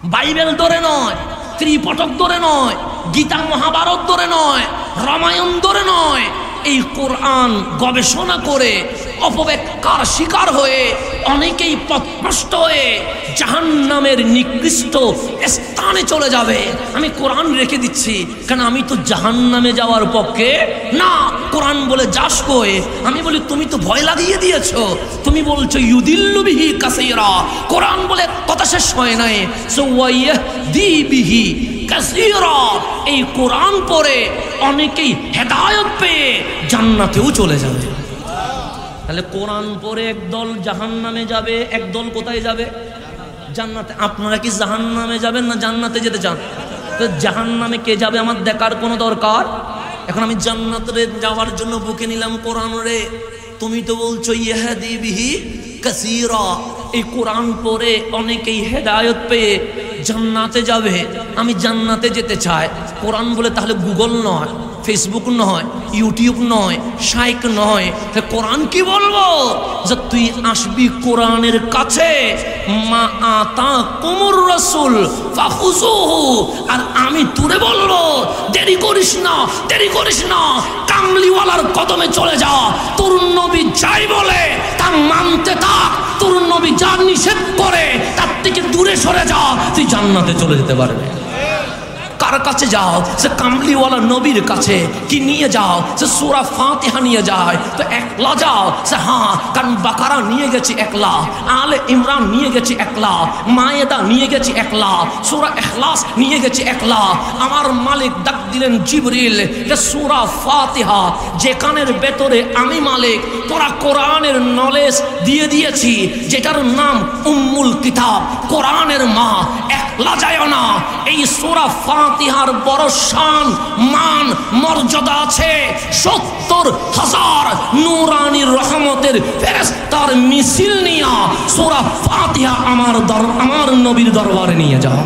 Bible ধরে নয়, ত্রিপটক ধরে নয়, গীতা মহাভারত ধরে নয়, রামায়ণ ধরে নয়, এই কোরআন গবেষণা করে অপব্যাখ্যার শিকার হয়ে অনেকেই পথভ্রষ্ট হয়ে জাহান্নামের নিকৃষ্ট স্থানে চলে যাবে। আমি কোরআন রেখে দিচ্ছি, কারণ আমি তো জাহান্নামে যাওয়ার পক্ষে না। কোরআন বলে যাস কই? আমি বলি তুমি তো ভয় লাগিয়ে দিয়েছো, তুমি বলছো ইউদিল্লু বিহি কাসীরা। কোরআন বলে কথা শেষ হয় নাই, সুওয়াইয়াহদি বিহি কাসীরা। এই কোরআন পড়ে অনেকেই হেদায়েত পেয়ে জান্নাতেও চলে যাবে। তাহলে কোরআন পড়ে একদল জাহান্নামে যাবে, একদল কোথায় যাবে? জান্নাতে। আপনারা কি জাহান্নামে যাবেন না জান্নাতে যেতে চান? তো জাহান্নামে কে যাবে আমার দেখার কোনো দরকার? এখন আমি জান্নাতে যাওয়ার জন্য বুকে নিলাম কোরআন রে। তুমি তো বলছো ইয়াহদি বিহি কাসীরা। এই কোরআন পড়ে অনেকেই হেদায়েত পেয়ে জান্নাতে যাবে। আমি জান্নাতে যেতে চাই। কোরআন বলে তাহলে গুগল নয়, ফেসবুক নয়, ইউটিউব নয়, শাইক নয়, কোরআন কি বলবো? যে তুই আসবি কোরআনের কাছে, মা আতা কুমুর রাসূল ফাখুযুহু। আর আমি তোরে বলবো দেরি করিস না, দেরি করিস না, কামলিওয়ালার কদমে চলে যা। তোর নবী যাই বলে তা মানতে থাক, তোর নবী যা নিষেধ করে তার থেকে দূরে সরে যা, তুই জান্নাতে চলে যেতে পারবে। কার কাছে যাও? সে কামলিওয়ালা নবীর কাছে। কি নিয়ে যাও? সে সূরা ফাতিহা নিয়ে যায়। তো একলা যাও? সে হ্যাঁ, কারণ বাকারা নিয়ে গেছি একলা, আলে ইমরান নিয়ে গেছি একলা, মায়েদা নিয়ে গেছি একলা, সূরা ইখলাস নিয়ে গেছি একলা। আমার মালিক ডাক দিলেন জিবরিল, যে সূরা ফাতিহা যেখানের ভেতরে আমি মালিক তোরা কোরআনের নলেজ দিয়ে দিয়েছি, যেটার নাম উম্মুল কিতাব, কোরআনের মা, একলা যায় না। এই সূরা ফাতিহার বড় শান, মান, মর্যাদা আছে। ৭০,০০০ নূরানি রহমতের ফেরেশতার মিছিল নিয়ে সূরা ফাতিহা আমার নবীর দরবারে নিয়ে যাও।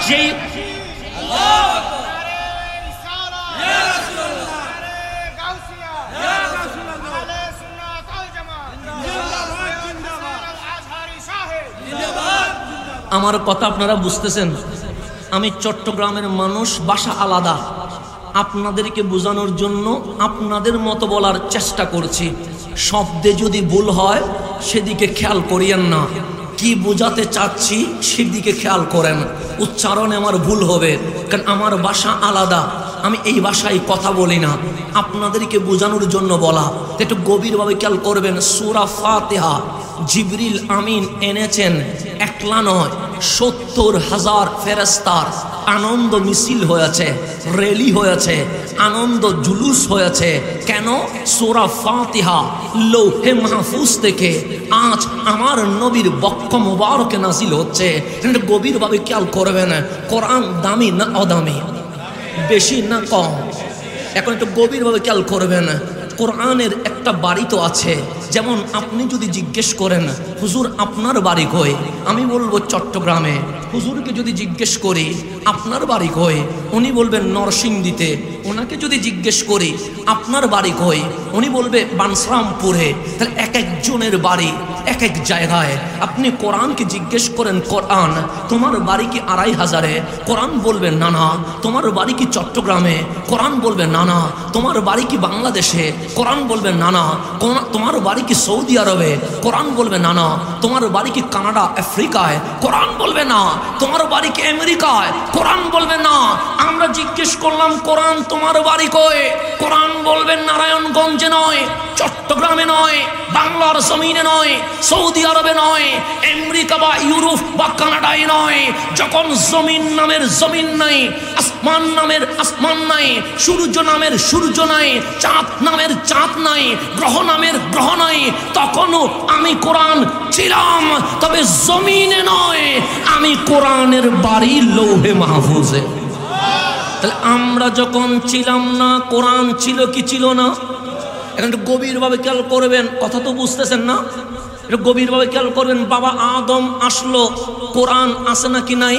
যে আমার কথা আপনারা বুঝতেছেন? আমি চট্টগ্রামের মানুষ, ভাষা আলাদা। আপনাদেরকে বোঝানোর জন্য আপনাদের মতো বলার চেষ্টা করছি। শব্দে যদি ভুল হয় সেদিকে খেয়াল করিয়েন না, কি বোঝাতে চাচ্ছি সেদিকে খেয়াল করেন। উচ্চারণে আমার ভুল হবে, কারণ আমার ভাষা আলাদা, আমি এই ভাষায় কথা বলি না। আপনাদেরকে বোঝানোর জন্য বলা, একটু গভীরভাবে খেয়াল করবেন। সূরা ফাতিহা জিবরিল আমিন এনেছেন, একলা নয়, ৭০,০০০ ফেরেশতার আনন্দ মিছিল হয়েছে, র্যালি হয়েছে, আনন্দ জুলুস হয়েছে। কেন? সূরা ফাতিহা লৌহে মাহফুজ থেকে আজ আমার নবীর বক্ষ মুবারকে নাজিল হচ্ছে। গভীরভাবে খেয়াল করবেন, কোরআন দামি না অদামি, বেশি না কম? এখন একটু গভীরভাবে খেয়াল করবেন। কোরআনের একটা বাড়ি তো আছে। যেমন আপনি যদি জিজ্ঞেস করেন হুজুর আপনার বাড়ি কই, আমি বলবো চট্টগ্রামে। হুজুরকে যদি জিজ্ঞেস করি আপনার বাড়ি কই, উনি বলবেন নরসিংদীতে। ওনাকে যদি জিজ্ঞেস করি আপনার বাড়ি কই, উনি বলবে বানসারামপুরে। তাহলে এক একজনের বাড়ি এক এক জায়গায়। আপনি কোরআনকে জিজ্ঞেস করেন, কোরআন তোমার বাড়ি কি ২৫০০-এ? কোরআন বলবে না না। তোমার বাড়ি কি চট্টগ্রামে? কোরআন বলবে না না। তোমার বাড়ি কি বাংলাদেশে? কোরআন বলবে না না। তোমার বাড়ি কি সৌদি আরবে? কোরআন বলবে না না। তোমার বাড়ি কি কানাডা, আফ্রিকায়? কোরআন বলবে না। তোমার বাড়ি কি আমেরিকায়? কোরআন বলবে না। আমরা জিজ্ঞেস করলাম কোরআন তোমার বাড়ি কই? কোরআন বলবে নারায়ণগঞ্জে নয়, চট্টগ্রামে নয়, বাংলার জমিনে নয়, সৌদি আরবে নয়, আমেরিকা বা ইউরোপ বা কানাডায় নয়। যখন জমিন নামের জমিন নাই, আসমান নামের আসমান নাই, সূর্য নামের সূর্য নাই, চাঁদ নামের চাঁদ নাই, গ্রহ নামের গ্রহ নাই, তখনও আমি কোরআন ছিলাম, তবে জমিনে নয়। আমি কোরআনের বাড়ি লৌহে মাহফুজে। তাহলে আমরা যখন ছিলাম না, কোরআন ছিল কি ছিল না? এখন একটু গভীরভাবে খেয়াল করবেন, কথা তো বুঝতেছেন না? একটু গভীরভাবে খেয়াল করবেন। বাবা আদম আসলো, কোরআন আছে নাকি নাই?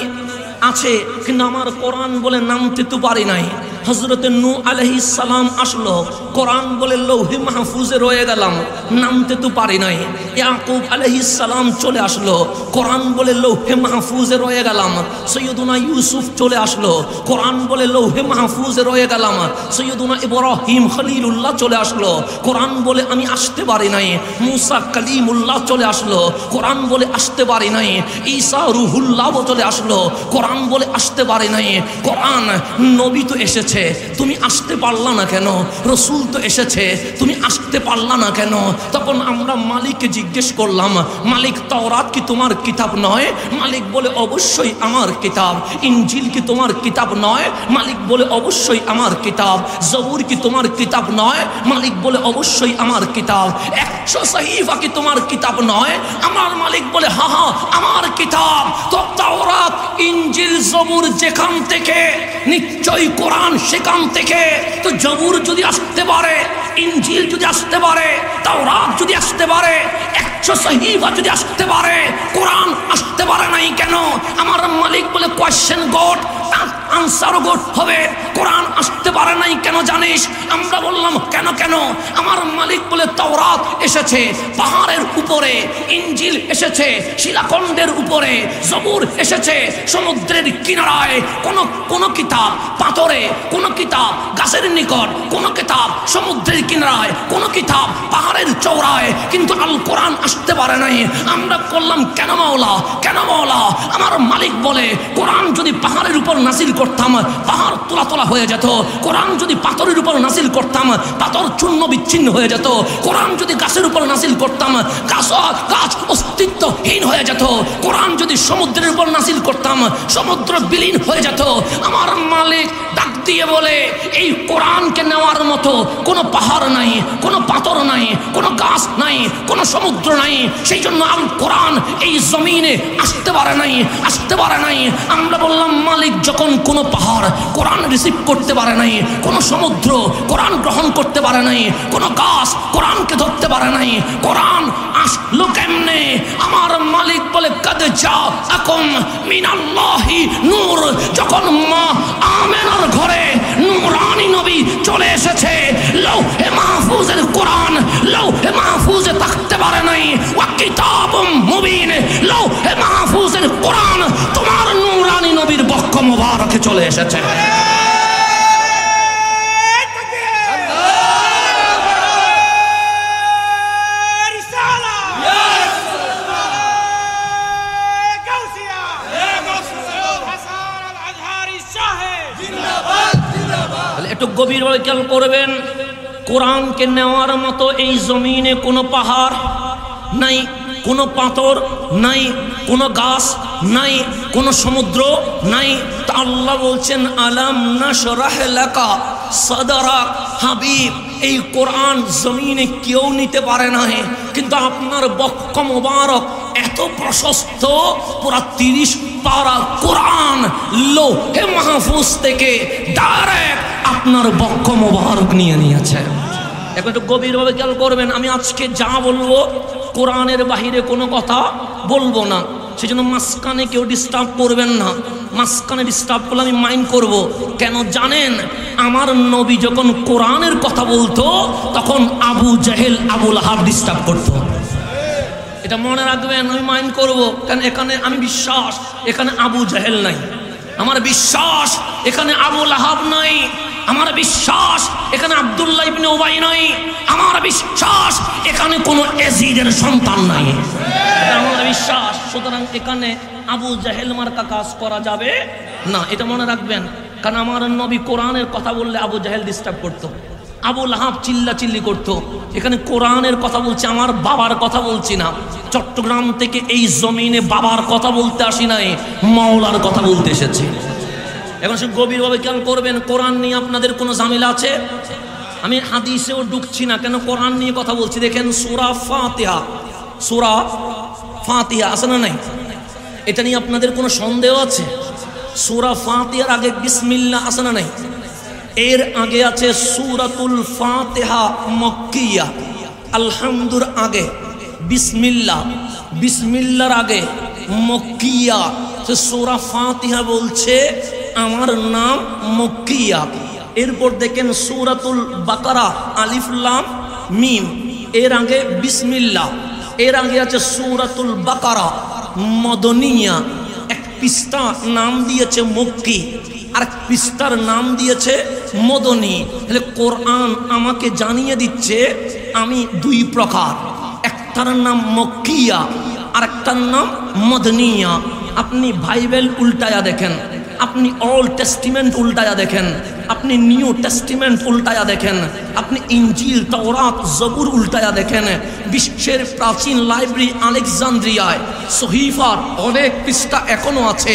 আছে, কিন্তু আমার কোরআন বলে নামতে তো পারি নাই। হযরতে নূহ আলাইহিস সালাম আসলো, কোরআন বলে লৌহে মাহফুজে রয়ে গেলাম, নামতে তো পারি নাই। ইয়াকুব আলাইহিস সালাম চলে আসলো, কোরআন বলে লৌহে মাহফুজে রয়ে গেলাম। সৈয়দুনা ইউসুফ চলে আসলো, কোরআন বলে লৌহে মাহফুজে রয়ে গেলাম। সৈয়দুনা ইব্রাহিম খলিলুল্লাহ চলে আসলো, কোরআন বলে আমি আসতে পারি নাই। মুসা কালিমুল্লাহ চলে আসলো, কোরআন বলে আসতে পারি নাই। ঈসা রুহুল্লাহ চলে আসলো, কোরআন বলে আসতে পারি নাই। কোরআন নবী তো এসেছে, তুমি আসতে পারলা না কেন? রসুল তো এসেছে, তুমি আসতে পারলা না কেন? তখন আমরা মালিককে জিজ্ঞেস করলাম, মালিক তাওরাত কি তোমার কিতাব নয়? মালিক বলে অবশ্যই আমার কিতাব। ইনজিল কি তোমার কিতাব নয়? মালিক বলে অবশ্যই আমার কিতাব। জবুর কি তোমার কিতাব নয়? মালিক বলে অবশ্যই আমার কিতাব। 100 সহিফা কি তোমার কিতাব নয়? আমার মালিক বলে হা হা আমার কিতাব। তো তাওরাত ইনজিল জবুর যেখান থেকে, নিশ্চয়ই কোরআন সেখান থেকে। তো জবুর যদি আসতে পারে, ইনজিল যদি আসতে পারে, তাওরাত যদি আসতে পারে, 100 সহিফা যদি আসতে পারে, কোরআন আসতে পারে নাই কেন? আমার মালিক বলে কোয়েশ্চেন গড, আনসার গড হবে। কোরআন আসতে পারে নাই কেন জানিস? আমরা বললাম কেন কেন? আমার মালিক বলে তাওরাত এসেছে পাহাড়ের উপরে, ইনজিল এসেছে শিলাখণ্ডের উপরে, জবুর এসেছে সমুদ্রের কিনারায়। কোন কিতাব পাথরে, কোন কিতাব গাছের নিকট, কোন কিতাব সমুদ্রের কিনারায়, কোন কিতাব পাহাড়ের চওড়ায়, কিন্তু আল কোরআন আসতে পারে নাই। আমরা করলাম কেন মাওলা, কেন মাওলা? আমার মালিক বলে কোরআন যদি পাহাড়ের উপর নাসিল করতাম, পাহাড় তোলা তোলা হয়ে যেত। কোরআন যদি পাথরের উপর নাসিল করতাম, পাথর চূর্ণ বিচ্ছিন্ন হয়ে যেত। কোরআন যদি গাছের উপর নাসিল করতাম, গাছ অস্তিত্বহীন হয়ে যেত। কোরআন যদি সমুদ্রের উপর নাসিল করতাম, সমুদ্র বিলীন হয়ে যেত। আমার মালিক ডাক দিয়ে বলে এই কোরআনকে নেওয়ার মতো কোনো পাহাড় নাই, কোনো পাথর নাই, কোনো গাছ নাই, কোনো সমুদ্র নাই। সেই জন্য আল কোরআন এই জমিনে আসতে পারে নাই, আসতে পারে নাই। আমরা বললাম মালিক যখন কোনো পাহাড় কোরআন রিসিভ করতে পারে নাই, কোনো সমুদ্র কোরআন গ্রহণ করতে পারে নাই, কোনো গাছ কোরআনকে ধরতে পারে নাই, কোরআন আসলো কেমনে? আমার মালিক বলে কাদ জাআকুম মিনাল্লাহি নূর। যখন মা আমেনার ঘরে নূরানি নবী চলে এসেছে, লৌহে মাহফুজের কোরআন লৌহে মাহফুজে থাকতে পারে নাই। ওয়া কিতাবুম মুবিন, লৌহে মাহফুজের কোরআন তোমার নূরানি নবীর বক্ষ মোবারকে চলে এসেছে। একটু গভীরভাবে খেয়াল করবেন, কোরআনকে নেওয়ার মতো এই জমিনে কোনো পাহাড় নাই, কোনো পাথর নাই, কোনো গাছ নাই, কোনো সমুদ্র নাই। তা আল্লাহ বলছেন আলাম নাশরাহ লাকা সাদরাক। হাবিব, এই কোরআন জমিনে কেউ নিতে পারে না, কিন্তু আপনার বক্ষ মোবারক এত প্রশস্ত, পুরা 30 পারা কোরআন লৌহে মাহফুজ থেকে ডাইরেক্ট আপনার বক্ষ মোবারক নিয়ে নিয়েছে। এখন একটু গভীরভাবে খেয়াল করবেন, আমি আজকে যা বলবো কোরআনের বাহিরে কোনো কথা বলবো না। সেই জন্য মাঝখানে কেউ ডিস্টার্ব করবেন না। মাঝখানে ডিস্টার্ব করলে আমি মাইন্ড করব। কেন জানেন? আমার নবী যখন কোরআনের কথা বলতো তখন আবু জাহেল আবু লাহাব ডিস্টার্ব করতো। এটা মনে রাখবেন, আমি মাইন্ড করব। কারণ এখানে আমি বিশ্বাস এখানে আবু জাহেল নাই, আমার বিশ্বাস এখানে আবু লাহাব নাই, আমার বিশ্বাস এখানে আব্দুল্লাহ ইবনে উবাই নাই, আমার বিশ্বাস এখানে কোনো এজিদের সন্তান নাই, এটা আমার বিশ্বাস। সুতরাং এখানে আবু জাহেল মার্কা কাজ করা যাবে না, এটা মনে রাখবেন। কারণ আমার নবী কোরআনের কথা বললে আবু জাহেল ডিস্টার্ব করতো, আবু লাহাব চিল্লা চিল্লি করতো। এখানে কোরআনের কথা বলছি, আমার বাবার কথা বলছি না। চট্টগ্রাম থেকে এই জমিনে বাবার কথা বলতে আসি নাই, মাওলার কথা বলতে এসেছি। এখন সে গভীরভাবে খেয়াল করবেন, কোরআন নিয়ে আপনাদের কোনো ঝামেলা আছে? আমি হাদিসেও ঢুকছি না, কেন কোরআন নিয়ে কথা বলছি। দেখেন সূরা ফাতিহা, সূরা ফাতিহা আছে না নাই? এটা নিয়ে আপনাদের কোনো সন্দেহ আছে? সূরা ফাতিহার আগে বিসমিল্লাহ আছে না নাই? এর আগে আছে সূরাতুল ফাতিহা মক্কিয়া, আলহামদুর আগে বিসমিল্লাহ, বিসমিল্লাহর আগে মক্কিয়া। সূরা ফাতিহা বলছে আমার নাম মক্কিয়া, এরপর দেখেন সূরাতুল বাকারা আলিফ লাম মিম, এর আগে বিসমিল্লাহ, এর আগে আছে সূরাতুল বাকারা মদনিয়া। এক পৃষ্ঠা নাম দিয়েছে মক্কি, আর পৃষ্ঠার নাম দিয়েছে মদনী। তাহলে কোরআন আমাকে জানিয়ে দিচ্ছে আমি দুই প্রকার, একটার নাম মক্কিয়া আর একটার নাম মদনিয়া। আপনি বাইবেল উল্টায়া দেখেন, আপনি ওল্ড টেস্টিমেন্ট উল্টায়া দেখেন, আপনি নিউ টেস্টিমেন্ট উল্টায়া দেখেন, আপনি ইনজিল তাওরাত জবুর উল্টায়া দেখেন, বিশ্বের প্রাচীন লাইব্রেরি আলেকজান্দ্রিয়ায় সহিফার অনেক পৃষ্ঠা এখনো আছে,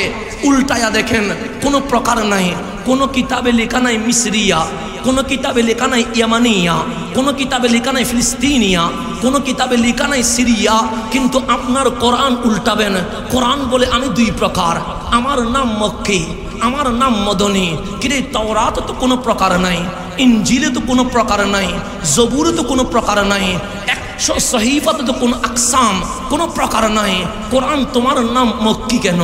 উল্টায়া দেখেন কোনো প্রকার নাই। কোনো কিতাবে লেখা নাই মিসরিয়া, কোনো কিতাবে লেখা নাই ইয়ামানিয়া, কোনো কিতাবে লেখা নাই ফিলিস্তিনিয়া, কোনো কিতাবে লেখা নাই সিরিয়া। কিন্তু আপনার কোরআন উল্টাবেন, কোরআন বলে আমি দুই প্রকার, আমার নাম মক্কি, আমার নাম মদনী। কিন্তু তাওরাতে তো কোনো প্রকার নাই, ইনজিলে তো কোনো প্রকার নাই, জবুরে তো কোনো প্রকার নাই, 100 সহিফাতে তো কোনো আকসাম কোনো প্রকার নাই। কোরআন তোমার নাম মক্কি কেন?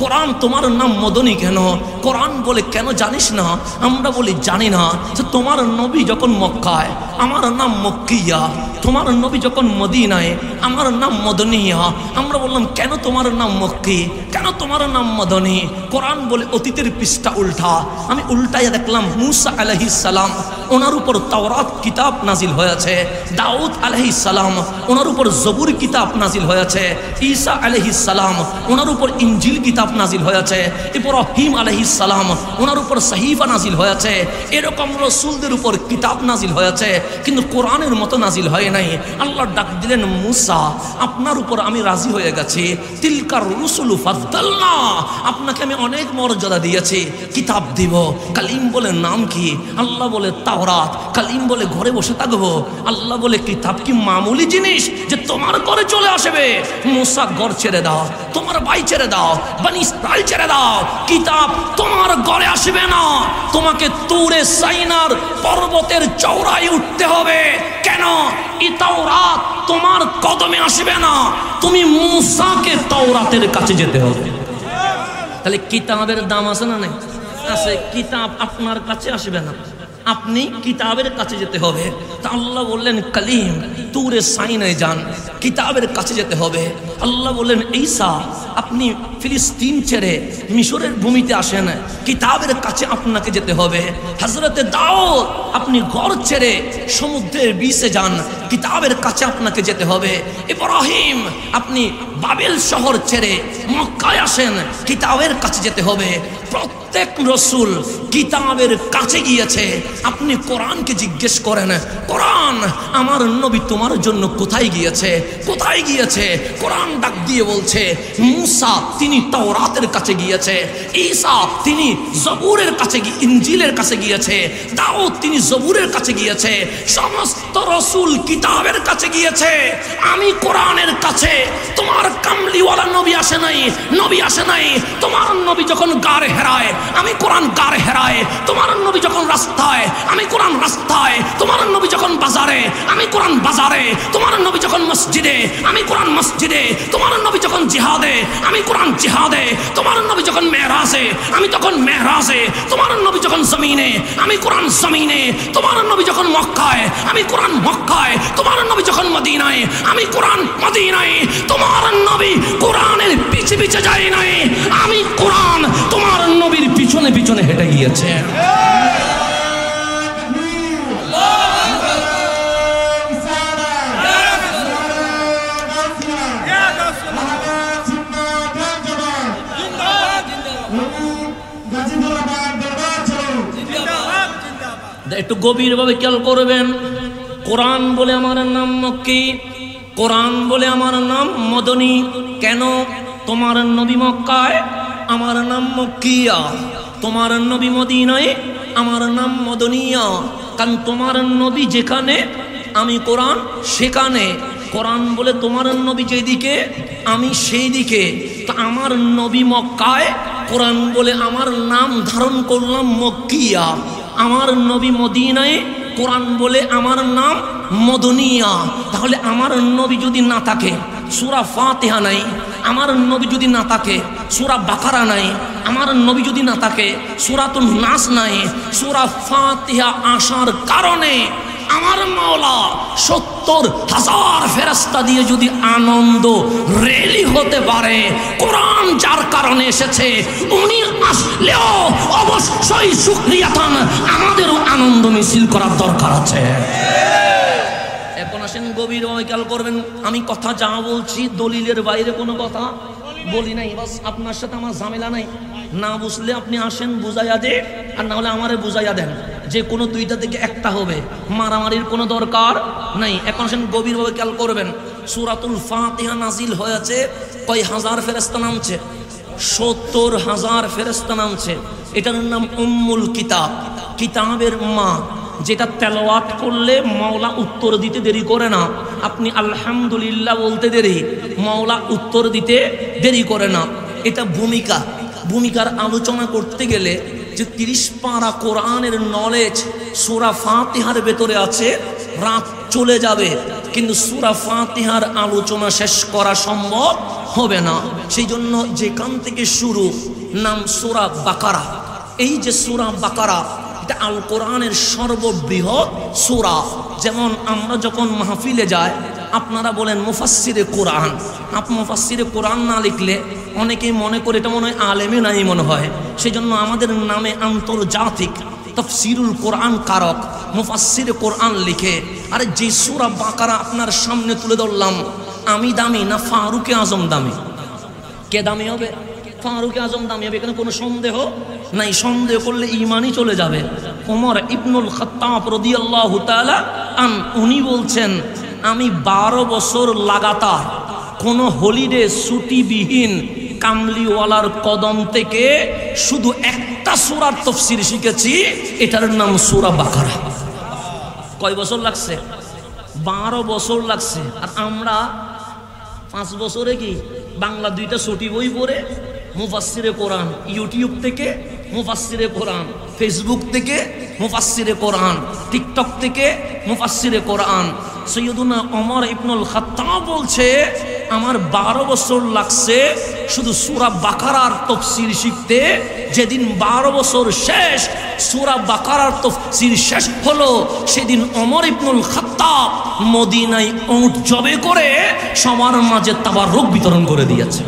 কোরআন তোমার নাম মদনী কেন? কোরআন বলে কেন জানিস না? আমরা বলি জানি না। তোমার নবী যখন মক্কায়, আমার নাম মক্কিয়া, তোমার নবী যখন মদিনায়, আমার নাম মদনিয়া। আমরা বললাম কেন তোমার নাম মক্কি, কেন তোমার নাম মদনী? কোরআন বলে অতীতের পৃষ্ঠা উল্টা। আমি উল্টাইয়া দেখলাম মুসা আলাইহিস সালাম, ওনার উপর তাওরাত কিতাব নাজিল হয়েছে, দাউদ আলাইহিস সালাম ওনার উপর জবুর কিতাব নাজিল হয়েছে, ঈসা আলাইহিস সালাম ওনার উপর ইনজিল কিতাব নাজিল হয়েছে, ইব্রাহিম আলাইহিস সালাম ওনার উপর সহিফা নাজিল হয়েছে। এরকম রাসূলদের উপর কিতাব নাজিল হয়েছে, কিন্তু কোরআনের মতো নাজিল হয় নাই। আল্লাহ ডাক দিলেন মুসা, আপনার উপর আমি রাজি হয়ে গেছি, তিলকার রুসুলু ফাদ্দালনা, আপনাকে আমি অনেক মর্যাদা দিয়েছি, কিতাব দিব। কালিম বলে নাম কি? আল্লাহ বলে তাওরাত। কালিম বলে ঘরে বসে থাকবো। আল্লাহ বলে কিতাব কি মামুলি জিনিস যে তোমার ঘরে চলে আসবে? মুসা ঘর ছেড়ে দাও, তোমার ভাই ছেড়ে দাও, বনি ইসরাইল ছেড়ে দাও, কিতাব তোমার ঘরে আসবে না। তোমাকে তুরে সাইনার পর্বতের চওড়ায় উঠতে হবে। কেন? এই তাওরাত তোমার কদমে আসবে না, তুমি মুসাকে তাওরাতের কাছে যেতে হবে। তাহলে কিতাবের দাম আছে না? নাই আছে। কিতাব আপনার কাছে আসবে না, আপনি কিতাবের কাছে যেতে হবে। তা আল্লাহ বললেন কালিম তুরে সাইনায় যান, কিতাবের কাছে যেতে হবে। আল্লাহ বললেন ঈসা আপনি ফিলিস্তিন ছেড়ে মিশরের ভূমিতে আসেন, কিতাবের কাছে আপনাকে যেতে হবে। হযরতে দাউদ আপনি ঘর ছেড়ে সমুদ্রের বিচে যান, কিতাবের কাছে আপনাকে যেতে হবে। ইব্রাহিম আপনি বাবেল শহর ছেড়ে মক্কায় আসেন, কিতাবের কাছে যেতে হবে। প্রত্যেক রসুল কিতাবের কাছে গিয়েছে। আপনি কোরআনকে জিজ্ঞেস করেন, কোরআন আমার নবী তোমার জন্য কোথায় গিয়েছে? কোথায় গিয়েছে? কোরআন ডাক দিয়ে বলছে মুসা তিনি তাওরাতের কাছে গিয়েছে, ঈসা তিনি জবুরের কাছে ইনজিলের কাছে গিয়েছে, দাউদ তিনি জবুরের কাছে গিয়েছে। সমস্ত রসুল কিতাবের কাছে গিয়েছে। আমি কোরআনের কাছে। তোমার কামলিওয়ালা নবী আসে নাই, নবী আসে নাই। তোমার নবী যখন গারে হেরায়, আমি কোরআন গারে হেরায়। তোমার নবী যখন রাস্তায়, আমি কোরআন রাস্তায়। তোমার নবী যখন বাজারে, আমি কোরআন বাজারে। তোমার নবী যখন মসজিদে, আমি কোরআন মসজিদে। তোমার নবী যখন জিহাদে, আমি কোরআন জিহাদে। তোমার নবী যখন মেহরাজে, আমি তখন মেহরাজে। তোমার নবী যখন জমিনে, আমি কোরআন জমিনে। তোমার নবী যখন মক্কায়, আমি কোরআন মক্কায়। তোমার নবী যখন মদিনায়, আমি কোরআন মদিনায়। তোমার নবী কোরআনের পিছে পিছে যায় নাই, আমি কোরআন তোমার নবীর পিছনে পিছনে হেঁটে গিয়েছে। একটু গভীরভাবে খেয়াল করবেন। কোরআন বলে আমার নাম মক্কি, কোরআন বলে আমার নাম মদনী। কেন? তোমার নবী মক্কায়, আমার নাম মক্কিয়া। তোমার নবী মদিনায়, আমার নাম মদনিয়া। কারণ তোমার নবী যেখানে, আমি কোরআন সেখানে। কোরআন বলে তোমার নবী যেদিকে, আমি সেই দিকে। তা আমার নবী মক্কায়, কোরআন বলে আমার নাম ধারণ করলাম মক্কিয়া। আমার নবী মদিনায়, কোরআন বলে আমার নাম মদনিয়া। তাহলে আমার নবী যদি না থাকে, সূরা ফাতিহা নাই, আমার নবী যদি না থাকে সূরা বাকারা নাই, আমার নবী যদি না থাকে সূরাতুন নাস নাই, সূরা ফাতিহা আসার কারণে আমার মাওলা ৭০,০০০ ফেরেশতা দিয়ে যদি আনন্দ রেলি হতে পারে, কোরআন যার কারণে এসেছে উনি আসলেও অবশ্যই শুকরিয়াতান আমাদেরও আনন্দ মিছিল করার দরকার আছে। এখন আসেন গভীর খেয়াল করবেন, আমি কথা যা বলছি দলিলের বাইরে কোনো কথা বলি নাই, বাস আপনার সাথে আমার ঝামেলা নাই। না বুঝলে আপনি আসেন বুঝাইয়া দে, আর না হলে আমারে বুঝাইয়া দেন, যে কোনো দুইটা থেকে একটা হবে, মারামারির কোনো দরকার নাই। এখন আসেন গভীরভাবে খেয়াল করবেন, সূরাতুল ফাতিহা নাজিল হয়েছে কয় হাজার ফেরেশতা নামছে? ৭০,০০০ ফেরেশতা নামছে। এটার নাম উম্মুল কিতাব, কিতাবের মা, যেটা তেলাওয়াত করলে মাওলা উত্তর দিতে দেরি করে না। আপনি আলহামদুলিল্লাহ বলতে দেরি, মাওলা উত্তর দিতে দেরি করে না। এটা ভূমিকার আলোচনা করতে গেলে যে ৩০ পারা কোরআনের নলেজ সূরা ফাতিহার ভেতরে আছে, রাত চলে যাবে, কিন্তু সূরা ফাতিহার আলোচনা শেষ করা সম্ভব হবে না। সেই জন্য যেখান থেকে শুরু নাম সূরা বাকারা। এই যে সূরা বাকারা এটা আল কোরআনের সর্ববৃহৎ সূরা। যেমন আমরা যখন মাহফিলে যাই আপনারা বলেন মুফাসসিরে কোরআন, মুফাসসিরে কোরআন না লিখলে অনেকেই মনে করে এটা মনে হয় আলেমে নাই মনে হয়। সেই জন্য আমাদের নামে আন্তর্জাতিক তাফসীরুল কোরআন কারক মুফাসসিরে কোরআন লিখে। আরে যে সূরা বাকারা আপনার সামনে তুলে ধরলাম, আমি দামি না ফারুকে আজম দামি? কে দামি হবে? ফারুকে আজম দামি হবে, এখানে কোনো সন্দেহ নাই। সন্দেহ করলে ঈমানই চলে যাবে। ওমর ইবনুল খাত্তাব রাদিয়াল্লাহু তাআলা আন উনি বলছেন, আমি ১২ বছর লাগাতার কোনো হলিডে ছুটিবিহীন কামলিওয়ালার কদম থেকে শুধু একটা সূরার তাফসীর শিখেছি, এটার নাম সূরা বাকারা। কয় বছর লাগছে? ১২ বছর লাগছে। আর আমরা 5 বছরে কি বাংলা 2টা ছুটি বই পড়ে মুফাসসিরে কোরআন, ইউটিউব থেকে মুফাসসিরে কোরআন, ফেসবুক থেকে মুফাসসিরে কোরআন, টিকটক থেকে মুফাসসিরে কোরআন। সৈয়দুনা ওমর ইবনুল খাত্তাব বলছে, আমার 12 বছর লাগছে শুধু সূরা বাকারার তাফসীর শিখতে। যেদিন 12 বছর শেষ, সূরা বাকারার তাফসীর শেষ হলো, সেদিন ওমর ইবনুল খাত্তাব মদিনায় উট জবে করে সবার মাঝে তাবারুক বিতরণ করে দিয়েছে।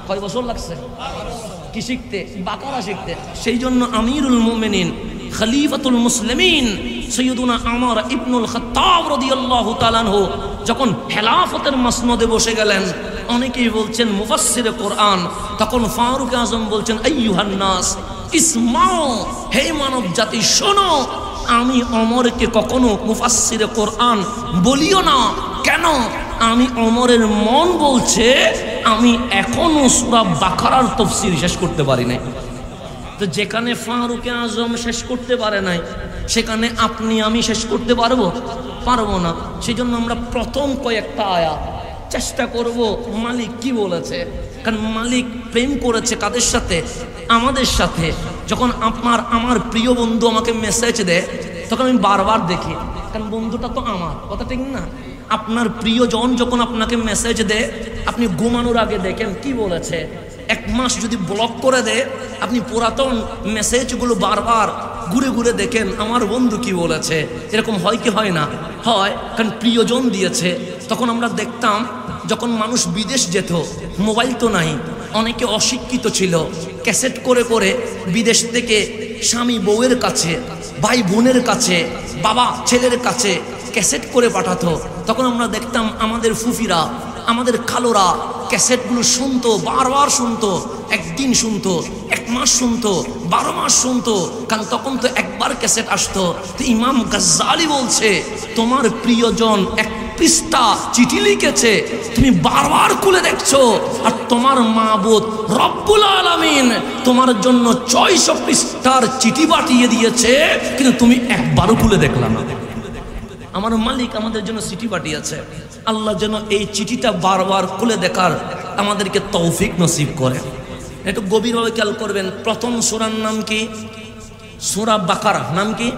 কয় বছর লাগছে কি শিখতে? বাকারা শিখতে। সেই জন্য আমিরুল মুমিনিন খলিফাতুল মুসলিমিন সৈয়দুনা ওমর ইবনুল খাত্তাব রাদিয়াল্লাহু তাআলা আনহু যখন খেলাফতের মাসনদে বসে গেলেন, অনেকেই বলছেন মুফাসসিরে কোরআন, তখন ফারুক আজম বলছেন, আইয়ুহান নাস ইসমাউ, হে মানব জাতি শোনো, আমি ওমরকে কখনো মুফাসসিরে কোরআন বলিও না। কেন? আমি ওমরের মন বলছে আমি এখনো সূরা বাকারার তাফসীর শেষ করতে পারি নাই। তো যেখানে ফারুক আজম শেষ করতে পারে নাই, সেখানে আপনি আমি শেষ করতে পারবো না। সেই জন্য আমরা প্রথম কয়েকটা আয়াত চেষ্টা করব মালিক কি বলেছে। কারণ মালিক প্রেম করেছে কাদের সাথে? আমাদের সাথে। যখন আমার প্রিয় বন্ধু আমাকে মেসেজ দেয়, তখন আমি বারবার দেখি, কারণ বন্ধুটা তো আমার, কথা ঠিক না? আপনার প্রিয়জন যখন আপনাকে মেসেজ দেয়, আপনি ঘুমানোর আগে দেখেন কি বলেছে। 1 মাস যদি ব্লক করে দেয়, আপনি পুরাতন মেসেজগুলো বারবার ঘুরে ঘুরে দেখেন আমার বন্ধু কি বলেছে। এরকম হয় কি হয় না? হয়, কারণ প্রিয়জন দিয়েছে। তখন আমরা দেখতাম যখন মানুষ বিদেশ যেত, মোবাইল তো নাই, অনেকে অশিক্ষিত ছিল, ক্যাসেট করে করে বিদেশ থেকে স্বামী বউয়ের কাছে, ভাই বোনের কাছে, বাবা ছেলের কাছে ক্যাসেট করে পাঠাতো। তখন আমরা দেখতাম আমাদের ফুফিরা, আমাদের খালোরা ক্যাসেটগুলো শুনতো, বারবার শুনতো, একদিন শুনতো, 1 মাস শুনতো, 12 মাস শুনতো। কারণ তখন তো একবার ক্যাসেট আসতো। তো ইমাম গাজ্জালি বলছে, তোমার প্রিয়জন 1 পৃষ্ঠা চিঠি লিখেছে, তুমি বারবার খুলে দেখছো, আর তোমার মাবুদ রব্বুল আলামিন তোমার জন্য 600 পৃষ্ঠার চিঠি পাঠিয়ে দিয়েছে, কিন্তু তুমি একবারও খুলে দেখলা না। আমার মালিক আমাদের জন্য চিঠি পাঠিয়েছে। আল্লাহ যেন এই চিঠিটা বারবার খুলে দেখার আমাদেরকে তৌফিক নসিব করে। একটু গভীরভাবে খেয়াল করবেন। প্রথম সূরার নাম কি? সূরা বাকারা। নাম কি?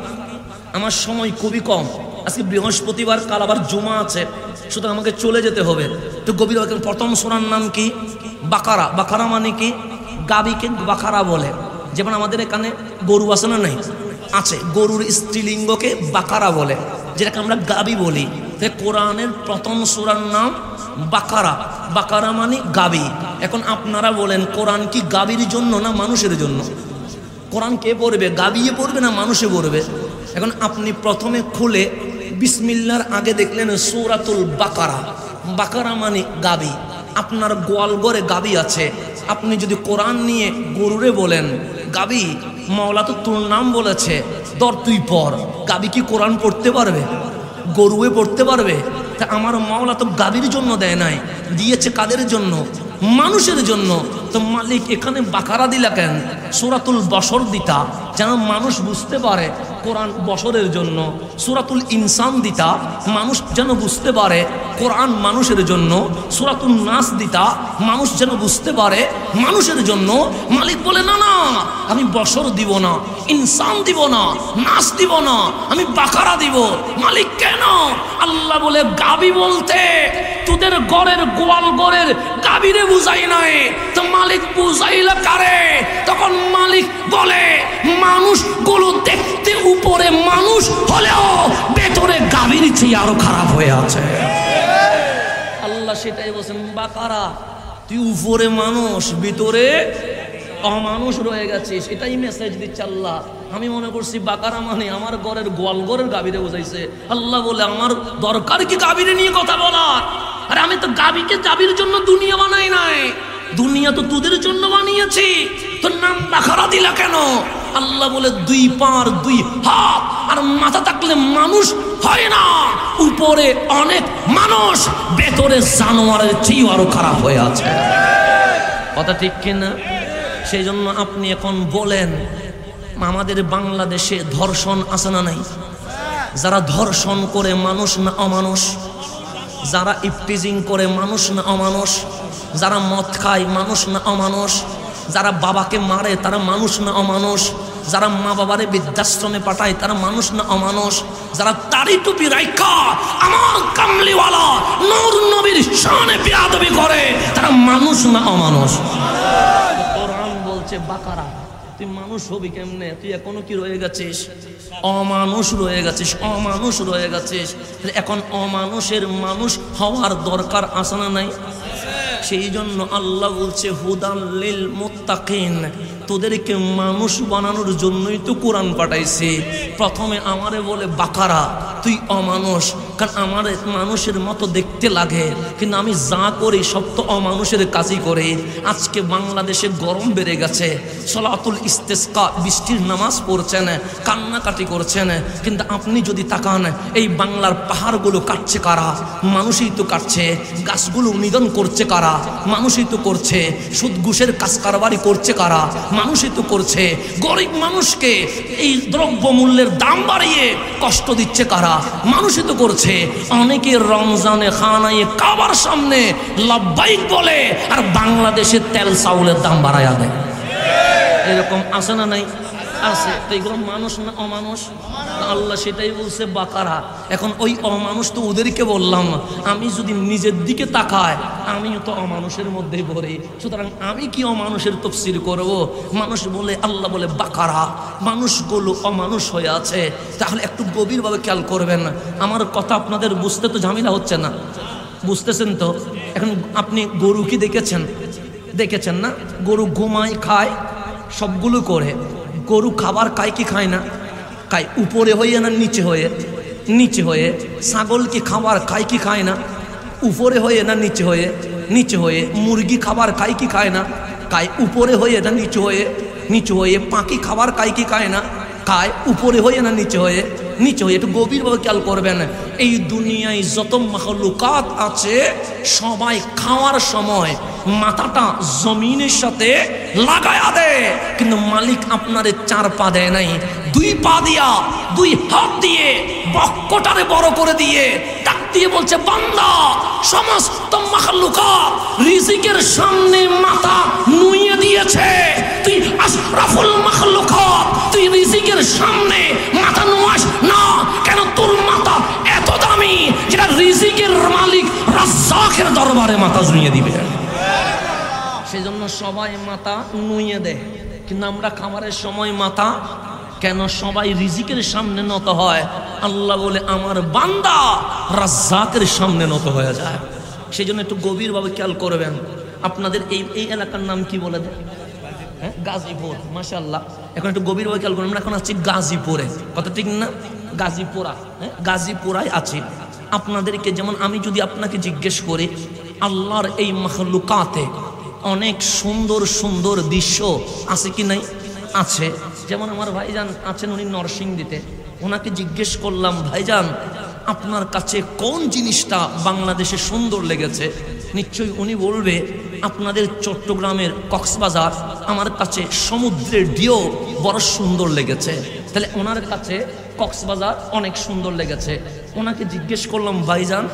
আমার সময় খুবই কম, আজকে বৃহস্পতিবার, কাল আবার জুমা আছে। সুতরাং আমাকে চলে যেতে হবে। তো গভীর প্রথম সূরার নাম কি? বাকারা। বাকারা মানে কি? গাবিকে বাকারা বলে। যেমন আমাদের এখানে গরু আছে না? নেই, আছে। গরুর স্ত্রীলিঙ্গকে বাকারা বলে, যেটাকে আমরা গাবি বলি। তাই কোরআনের প্রথম সূরার নাম বাকারা। বাকারা মানে গাবি। এখন আপনারা বলেন, কোরআন কি গাবির জন্য না মানুষের জন্য? কোরআন কে পড়বে? গাবিয়ে পড়বে না মানুষে পড়বে? এখন আপনি প্রথমে খুলে বিসমিল্লার আগে দেখলেন সূরাতুল বাকারা। বাকারা মানে গাবি। আপনার গোয়ালঘরে গাবি আছে, আপনি যদি কোরআন নিয়ে গরুরে বলেন গাবি, মাওলা তো তোর নাম বলেছে, ধর তুই পড়। গাবি কি কোরআন পড়তে পারবে? গরুয়ে পড়তে পারবে? তা আমার মাওলা তো গাবির জন্য দেয় নাই, দিয়েছে কাদের জন্য? মানুষের জন্য। তো মালিক এখানে বাকারা দিলা কেন? সূরাতুল বশর দিতা, যেন মানুষ বুঝতে পারে কোরআন বশরের জন্য। সূরাতুল ইনসান দিতা, মানুষ যেন বুঝতে পারে কোরআন মানুষের জন্য। সূরাতুল নাস দিতা, মানুষ যেন বুঝতে পারে মানুষের জন্য। মালিক বলে না না, আমি বশর দিব না, ইনসান দিব না, নাস দিব না, আমি বাকারা দিব। মালিক কেন? আল্লাহ বলে গাবি বলতে তোদের গড়ের গোয়াল গড়ের গাবিরে বুঝাই নাই, তো মালিক বুঝাইলা কারে? তখন মালিক বলে মানুষগুলো দেখতে উপরে মানুষ হলেও ভেতরে গাবির চেয়ে আরো খারাপ হয়ে আছে। আল্লাহ সেটাই বলছেন, বাকারা তুই উপরে মানুষ, ভিতরে অমানুষ রয়ে গেছিস। এটাই মেসেজ দিচ্ছে আল্লাহ। আমি মনে করছি বাকারা মানে আমার ঘরের গোয়াল ঘরের গাবিরে বোঝাইছে। আল্লাহ বলে আমার দরকার কি গাবিরে নিয়ে কথা বলার? আরে আমি তো গাবিকে গাবির জন্য দুনিয়া বানাই নাই, দুনিয়া তো তোদের জন্য বানিয়েছি। তোর নাম বাকারা দিলা কেন? আল্লাহ বলে দুই পার দুই হাত আর মাথা থাকলে মানুষ হয় না। উপরে অনেক মানুষ, ভেতরে জানোয়ারের চেয়ে আরো খারাপ হয়ে আছে। কথা ঠিক কিনা? সেই জন্য আপনি এখন বলেন, আমাদের বাংলাদেশে ধর্ষণ আছে না নাই? যারা ধর্ষণ করে মানুষ না অমানুষ? যারা ইফটিজিং করে মানুষ না অমানুষ? যারা মদ খায় মানুষ না অমানুষ? যারা বাবাকে মারে তারা মানুষ না অমানুষ? যারা মা বাবারে বৃদ্ধাশ্রমে পাঠায় তারা মানুষ না অমানুষ? যারা দাড়ি টুপি রাইখা আমার কামলিওয়ালা নূর নবীর শানে বেয়াদবি করে তারা মানুষ না অমানুষ? কোরআন বলছে বাকারা, তুই মানুষ হবি কেমনে? তুই এখনো কি রয়ে গেছিস? অমানুষ রয়ে গেছিস, অমানুষ রয়ে গেছিস। এখন অমানুষের মানুষ হওয়ার দরকার আছে না নাই? সেই জন্য আল্লাহ বলছে হুদাল লিল মুত্তাকিন, তোদেরকে মানুষ বানানোর জন্যই তো কোরআন পাঠাইছে। প্রথমে আমারে বলে বাকারা, তুই অমানুষ, কারণ আমার মানুষের মতো দেখতে লাগে, কিন্তু আমি যা করি সব তো অমানুষের কাজই করে। আজকে বাংলাদেশে গরম বেড়ে গেছে, সলাতুল ইস্তেসকা বৃষ্টির নামাজ পড়ছেন, কান্নাকাটি করছেন, কিন্তু আপনি যদি তাকান এই বাংলার পাহাড়গুলো কাটছে কারা? মানুষই তো কাটছে। গাছগুলো নিধন করছে কারা? মানুষই তো করছে। সুদ ঘুষের কাজ কারবারি করছে কারা? মানুষই তো করছে। গরিব মানুষকে এই দ্রব্য মূল্যের দাম বাড়িয়ে কষ্ট দিচ্ছে কারা? মানুষই তো করছে। অনেকে রমজানে খানায় কাবার সামনে লাব্বাইক বলে আর বাংলাদেশে তেল চাউলের দাম বাড়াইয়া দেয়। এরকম আছে না নাই? আছে। তো এগুলো মানুষ না অমানুষ? আল্লাহ সেটাই বলছে বাকারা। এখন ওই অমানুষ তো ওদেরকে বললাম, আমি যদি নিজের দিকে তাকায় আমিও তো অমানুষের মধ্যেই পড়ি। সুতরাং আমি কি অমানুষের তফসির করব? মানুষ বলে, আল্লাহ বলে বাকারা, মানুষগুলো অমানুষ হয়ে আছে। তাহলে একটু গভীরভাবে খেয়াল করবেন। আমার কথা আপনাদের বুঝতে তো ঝামেলা হচ্ছে না? বুঝতেছেন তো? এখন আপনি গরু কি দেখেছেন? দেখেছেন না? গরু ঘুমায়, খায়, সবগুলো করে। গরু খাবার খায় কি খায় না? খায়। উপরে হয়ে না নিচে হয়ে? নিচে হয়ে। ছাগল কি খাবার খায় কি খায় না? উপরে হয়ে না নিচে হয়ে? নিচে হয়ে। মুরগি খাবার খায় কি খায় না? খায়। উপরে হয়ে না নিচে হয়ে? নিচে হয়ে। পাখি খাবার খায় কি খায় না? খায়। উপরে হয়ে না নিচে হয়ে? নিচে হয়ে। একটু গভীরভাবে খেয়াল করবেন। এই দুনিয়ায় যত মাখলুকাত আছে সবাই খাওয়ার সময় মাথাটা জমিনের সাথে লাগায়া দেয়, কিন্তু মালিক আপনারে 4 পা দেয় নাই, 2 পা দিয়া, 2 হাত দিয়ে বক্কটারে বড় করে দিয়ে ডাক দিয়ে বলছে, বান্দা, সমস্ত মাখলুকাত রিজিকের সামনে মাথা নুইয়ে দিয়েছে, তুই আশরাফুল মাখলুকাত, তুই রিজিকের সামনে মাথা নোয়াস না কেন? তোর মাথা এত দামি যেটা রিজিকের মালিক দরবারে মাথা নুইয়ে দিবেন। সেই জন্য সবাই মাথা নুইয়ে দেয়, কিন্তু আমরা খাবারের সময় মাথা কেন? সবাই রিজিকের সামনে নত হয়, আল্লাহ বলে আমার বান্দা রাজ্জাকের সামনে নত হয়ে যায়। সেই জন্য একটু গভীরভাবে খেয়াল করবেন। আপনাদের এই এলাকার নাম কি বলে দেন? হ্যাঁ, গাজীপুর। মাশাআল্লাহ। এখন একটু গভীরভাবে খেয়াল করবেন। আমরা এখন আছি গাজীপুরে, কথা ঠিক না? গাজীপুরা, হ্যাঁ, গাজীপুরায় আছি। আপনাদেরকে যেমন আমি যদি আপনাকে জিজ্ঞেস করি আল্লাহর এই মাখলুকাতে অনেক সুন্দর সুন্দর দৃশ্য আছে কি নাই? আছে। যেমন আমার ভাইজান আছেন, উনি নরসিংদীতে, ওনাকে জিজ্ঞেস করলাম ভাইজান আপনার কাছে কোন জিনিসটা বাংলাদেশে সুন্দর লেগেছে? নিশ্চয়ই উনি বলবে আপনাদের চট্টগ্রামের কক্সবাজার আমার কাছে সমুদ্রের ঢেউ বড় সুন্দর লেগেছে। তাহলে ওনার কাছে কক্সবাজার অনেক সুন্দর লেগেছে। ওনাকে জিজ্ঞেস করলাম ভাইজান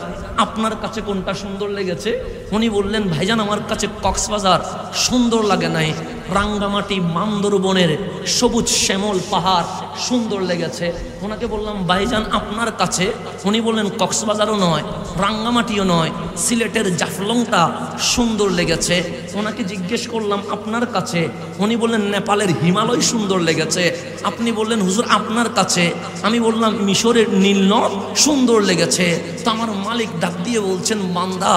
আপনার কাছে কোনটা সুন্দর লেগেছে? উনি বললেন ভাইজান আমার কাছে কক্সবাজার সুন্দর লাগে নাই, রাঙ্গামাটি বান্দরবনের সবুজ শ্যামল পাহাড় সুন্দর লেগেছে। ওনাকে বললাম ভাইজান আপনার কাছে? উনি বললেন কক্সবাজারও নয়, রাঙ্গামাটিও নয়, সিলেটের জাফলংটা সুন্দর লেগেছে। ওনাকে জিজ্ঞেস করলাম আপনার কাছে? উনি বললেন নেপালের হিমালয় সুন্দর লেগেছে। আপনি বললেন হুজুর আপনার কাছে? আমি বললাম মিশরের নীলনদ সুন্দর লেগেছে। তো আমার মালিক ডাক দিয়ে বলছেন বান্দা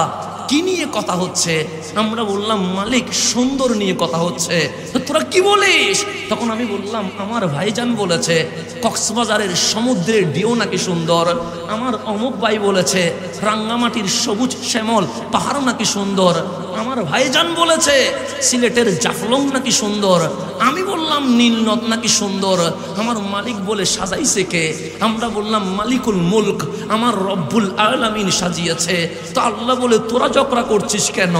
কি নিয়ে কথা হচ্ছে? আমরা বললাম মালিক সুন্দর নিয়ে কথা হচ্ছে। তো তোরা কি বলিস? তখন আমি বললাম আমার ভাইজান বলেছে কক্সবাজারের সমুদ্রের ঢেউ নাকি সুন্দর, আমার অমুক ভাই বলেছে রাঙ্গামাটির সবুজ শ্যামল পাহাড় নাকি সুন্দর, আমার ভাইজান বলেছে সিলেটের জাফলং নাকি সুন্দর, আমি বললাম নীলনদ নাকি সুন্দর। আমার মালিক বলে সাজাইছে কে? আমরা বললাম মালিকুল মুলক আমার রব্বুল আলামিন সাজিয়েছে। তো আল্লাহ বলে তোরা ঝগড়া করছিস কেন?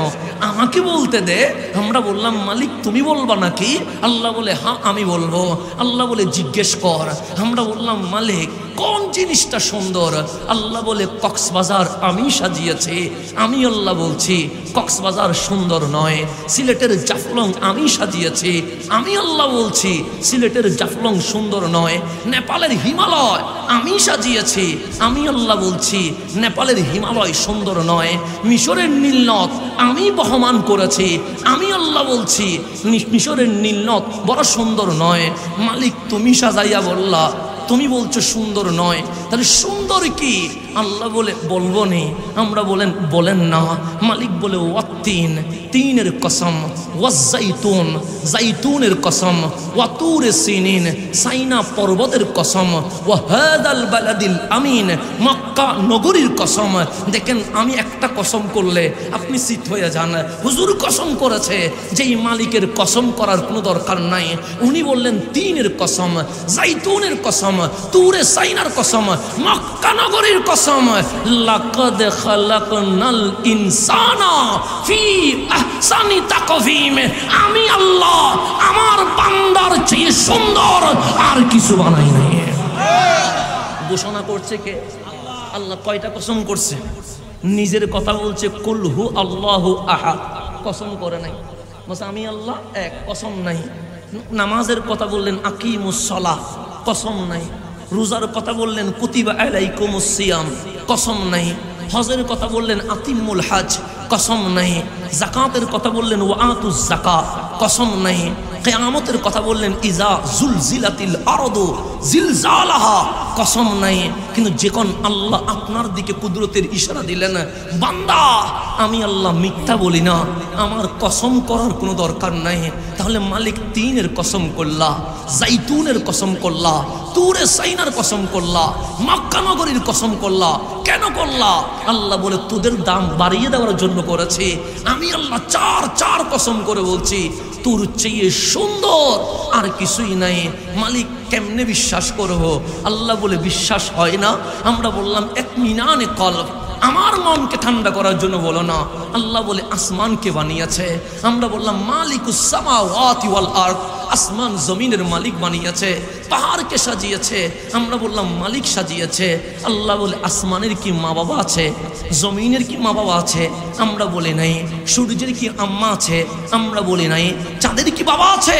আমাকে বলতে দে। আমরা বললাম মালিক তুমি বলবা নাকি? আল্লাহ বলে হ্যাঁ আমি বলবো। আল্লাহ বলে জিজ্ঞেস কর। আমরা বললাম মালিক কোন জিনিসটা সুন্দর? আল্লাহ বলে কক্সবাজার আমি সাজিয়েছি। আমি আল্লাহ বলছি কক্সবাজার সুন্দর নয়, সিলেটের জাফলং আমি সাজিয়েছি। আমি আল্লাহ বলছি সিলেটের জাফলং সুন্দর নয়, নেপালের হিমালয় আমি সাজিয়েছি। আমি আল্লাহ বলছি নেপালের হিমালয় সুন্দর নয়, মিশরের নীলনদ আমি বহমান করেছি। আমি আল্লাহ বলছি মিশরের নীলনদ বড় সুন্দর নয়। মালিক তুমি সাজাইয়া বললা, তুমি বলছো সুন্দর নয়, তাহলে সুন্দর কি? আল্লাহ বলে বলবো নি। আমরা বলেন না। মালিক বলে ওয়াত্তিন তিনের কসম, ওয়াজ্জাইতুন জাইতুনের কসম, ওয়াতুরে সিনিন সাইনা পর্বতের কসম, ওয়াহাদাল বালাদিল আমিন মক্কা নগরীর কসম। দেখেন আমি একটা কসম করলে আপনি চিত হয়ে যান। হুজুর কসম করেছে, যেই মালিকের কসম করার কোনো দরকার নাই। উনি বললেন তিনের কসম, জাইতুনের কসম, তুরে সাইনার কসম, মক্কা নগরীর কসম। লাকাদ খালাকনাল ইনসানা ফি আহসানি তাকওয়িম। আমি আল্লাহ আমার বান্দার চেয়ে সুন্দর আর কিছু বানাই নাই। ঘোষণা করছে কে? আল্লাহ। কয়টা কসম করছে? নিজের কথা বলছে কুল হু আল্লাহু আহাদ, কসম করে নাই। বলছে আমি আল্লাহ এক, কসম নাই। নামাজের কথা বললেন আকিমুস সালাহ, কসম নাই। রোজার কথা বললেন কুতিবা আলাইকুমুস সিয়াম, কসম নাই। হজের কথা বললেন আতিমুল হজ, কসম নাই। যাকাতের কথা বললেন ওয়াতুজ যাকাত, কসম নাই। কিয়ামতের কথা বললেন ইজা জুলজিলাতিল আরদু জিলজালাহা, কসম নাই। কিন্তু যখন আল্লাহ আপনার দিকে কুদরতের ইশারা দিলেন বান্দা আমি আল্লাহ মিথ্যা বলি না, আমার কসম করার কোনো দরকার নাই, তাহলে মালিক তিনের কসম করলা, জাইতুনের কসম করলা, তুরে সাইনার কসম করলা, মক্কা নগরীর কসম করলা। কেন করলা? আল্লাহ বলে তোদের দাম বাড়িয়ে দেওয়ার জন্য করেছি। আমি আল্লাহ চার কসম করে বলছি তোর চেয়ে সুন্দর আর কিছুই নাই। মালিক কেমনে বিশ্বাস করব? আল্লাহ বলে বিশ্বাস হয় না। আমরা বললাম ইতমিনানে কলব, আমার মনকে ঠান্ডা করার জন্য বলো না। আল্লাহ বলে আসমানকে বানিয়েছে। আমরা বললাম মালিকুস সামাওয়াতি ওয়াল আরদ, আসমান জমিনের মালিক বানিয়েছে, পাহাড়কে সাজিয়েছে। আমরা বললাম মালিক সাজিয়েছে। আল্লাহ বলে আসমানের কি মা বাবা আছে? জমিনের কি মা বাবা আছে? আমরা বলি নাই। সূর্যের কি আম্মা আছে? আমরা বলি নাই। চাঁদের কি বাবা আছে?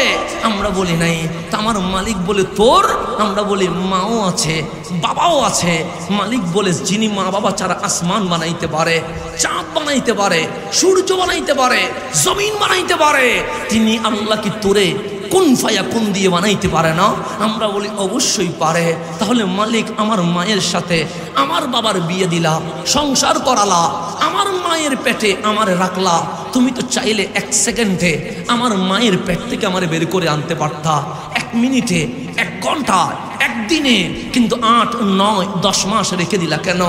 আমরা বলি নাই। তা আমার মালিক বলে তোর, আমরা বলি মাও আছে বাবাও আছে। মালিক বলে যিনি মা বাবা ছাড়া আসমান বানাইতে পারে, চাঁদ বানাইতে পারে, সূর্য বানাইতে পারে, জমিন বানাইতে পারে, তিনি আল্লাহ কি তোরে কুন ফায়াকুন দিয়ে বানাইতে পারে না? আমরা বলি অবশ্যই পারে। তাহলে মালিক আমার মায়ের সাথে আমার বাবার বিয়ে দিলা, সংসার করালা, আমার মায়ের পেটে আমার রাখলা। তুমি তো চাইলে 1 সেকেন্ডে আমার মায়ের পেট থেকে আমার বের করে আনতে পারতা, 1 মিনিটে, 1 ঘন্টায়, 1 দিনে, কিন্তু 8, 9, 10 মাস রেখে দিলা কেন?